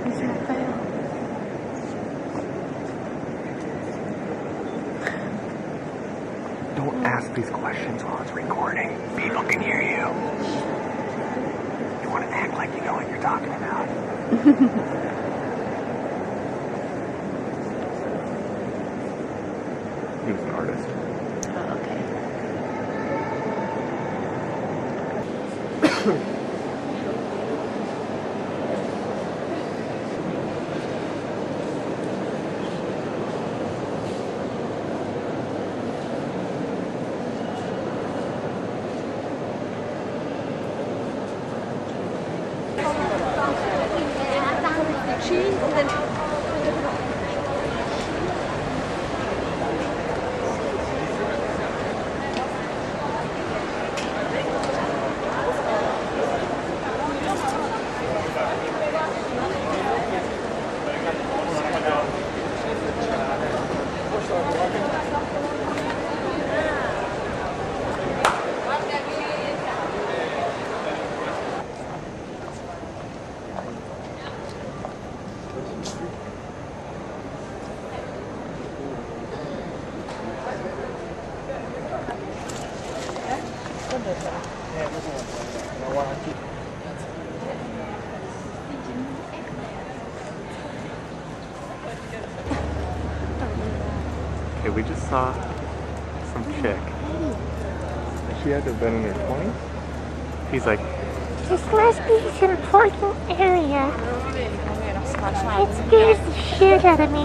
It's Raphael. Don't ask these questions while it's recording. People can hear you. You want to act like you know what you're talking about. He was an artist. Oh, okay. Cheese and then Okay, we just saw some chick. She had to have been in her 20s. He's like, This must be an important area. It scares the shit out of me.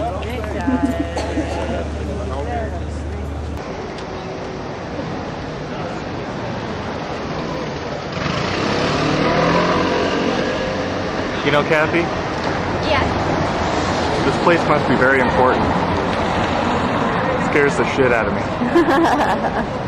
you know, Kathy, Yeah. this place must be very important. It scares the shit out of me.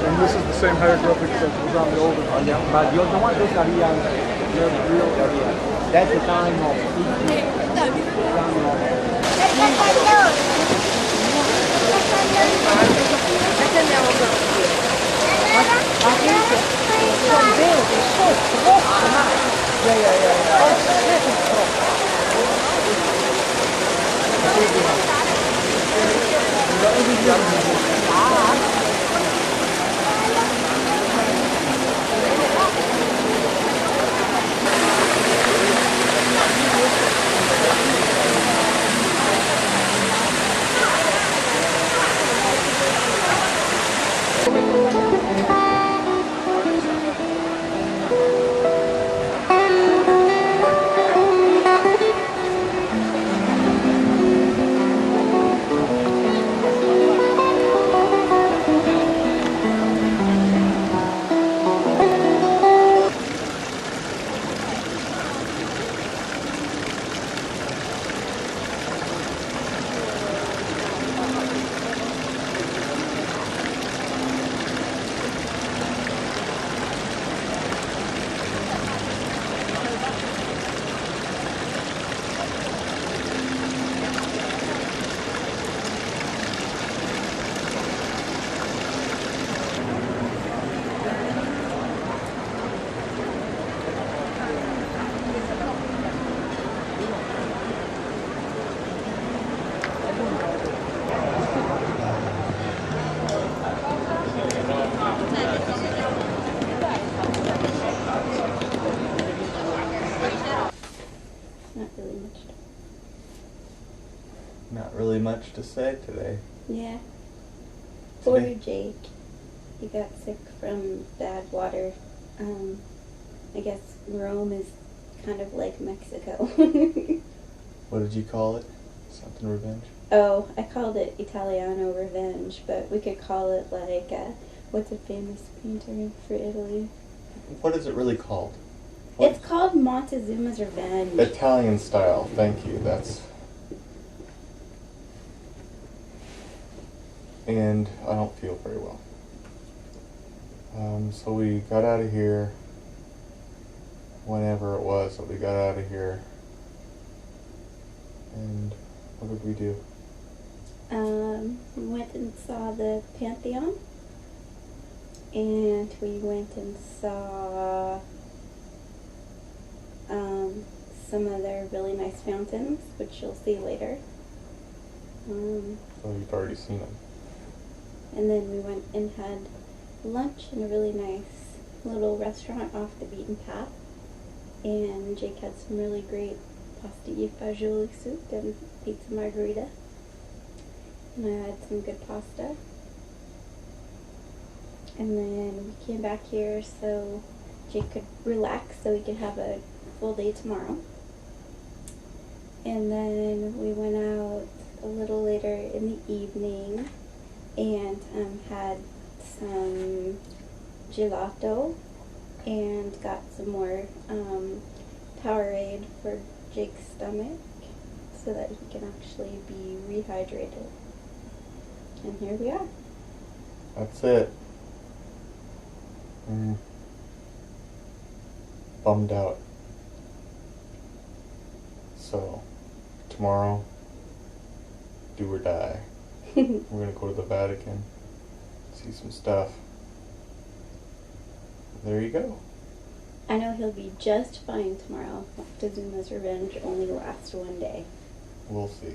And this is the same hieroglyphics that was on the older one. Yeah, but the other one, those are real area. That's the time of Not really much to say today. Yeah. Poor Today. Jake. He got sick from bad water. I guess Rome is kind of like Mexico. What did you call it? Something revenge? Oh, I called it Italiano Revenge, but we could call it like, what's a famous painter for Italy? What is it really called? It's called Montezuma's Revenge. Italian style, thank you. That's... And I don't feel very well. So we got out of here whenever it was that we got out of here. And what did we do? We went and saw the Pantheon. And we went and saw some of their really nice fountains, which you'll see later. So you've already seen them. And then we went and had lunch in a really nice little restaurant off the beaten path. And Jake had some really great pasta e fagioli soup and pizza margherita. And I had some good pasta. And then we came back here so Jake could relax so we could have a full day tomorrow. And then we went out a little later in the evening and had some gelato and got some more Powerade for Jake's stomach so that he can actually be rehydrated. And here we are. That's it. Bummed out. So, tomorrow, do or die. We're gonna go to the Vatican, see some stuff. there you go. I know he'll be just fine tomorrow. Montezuma's revenge only lasts one day. We'll see.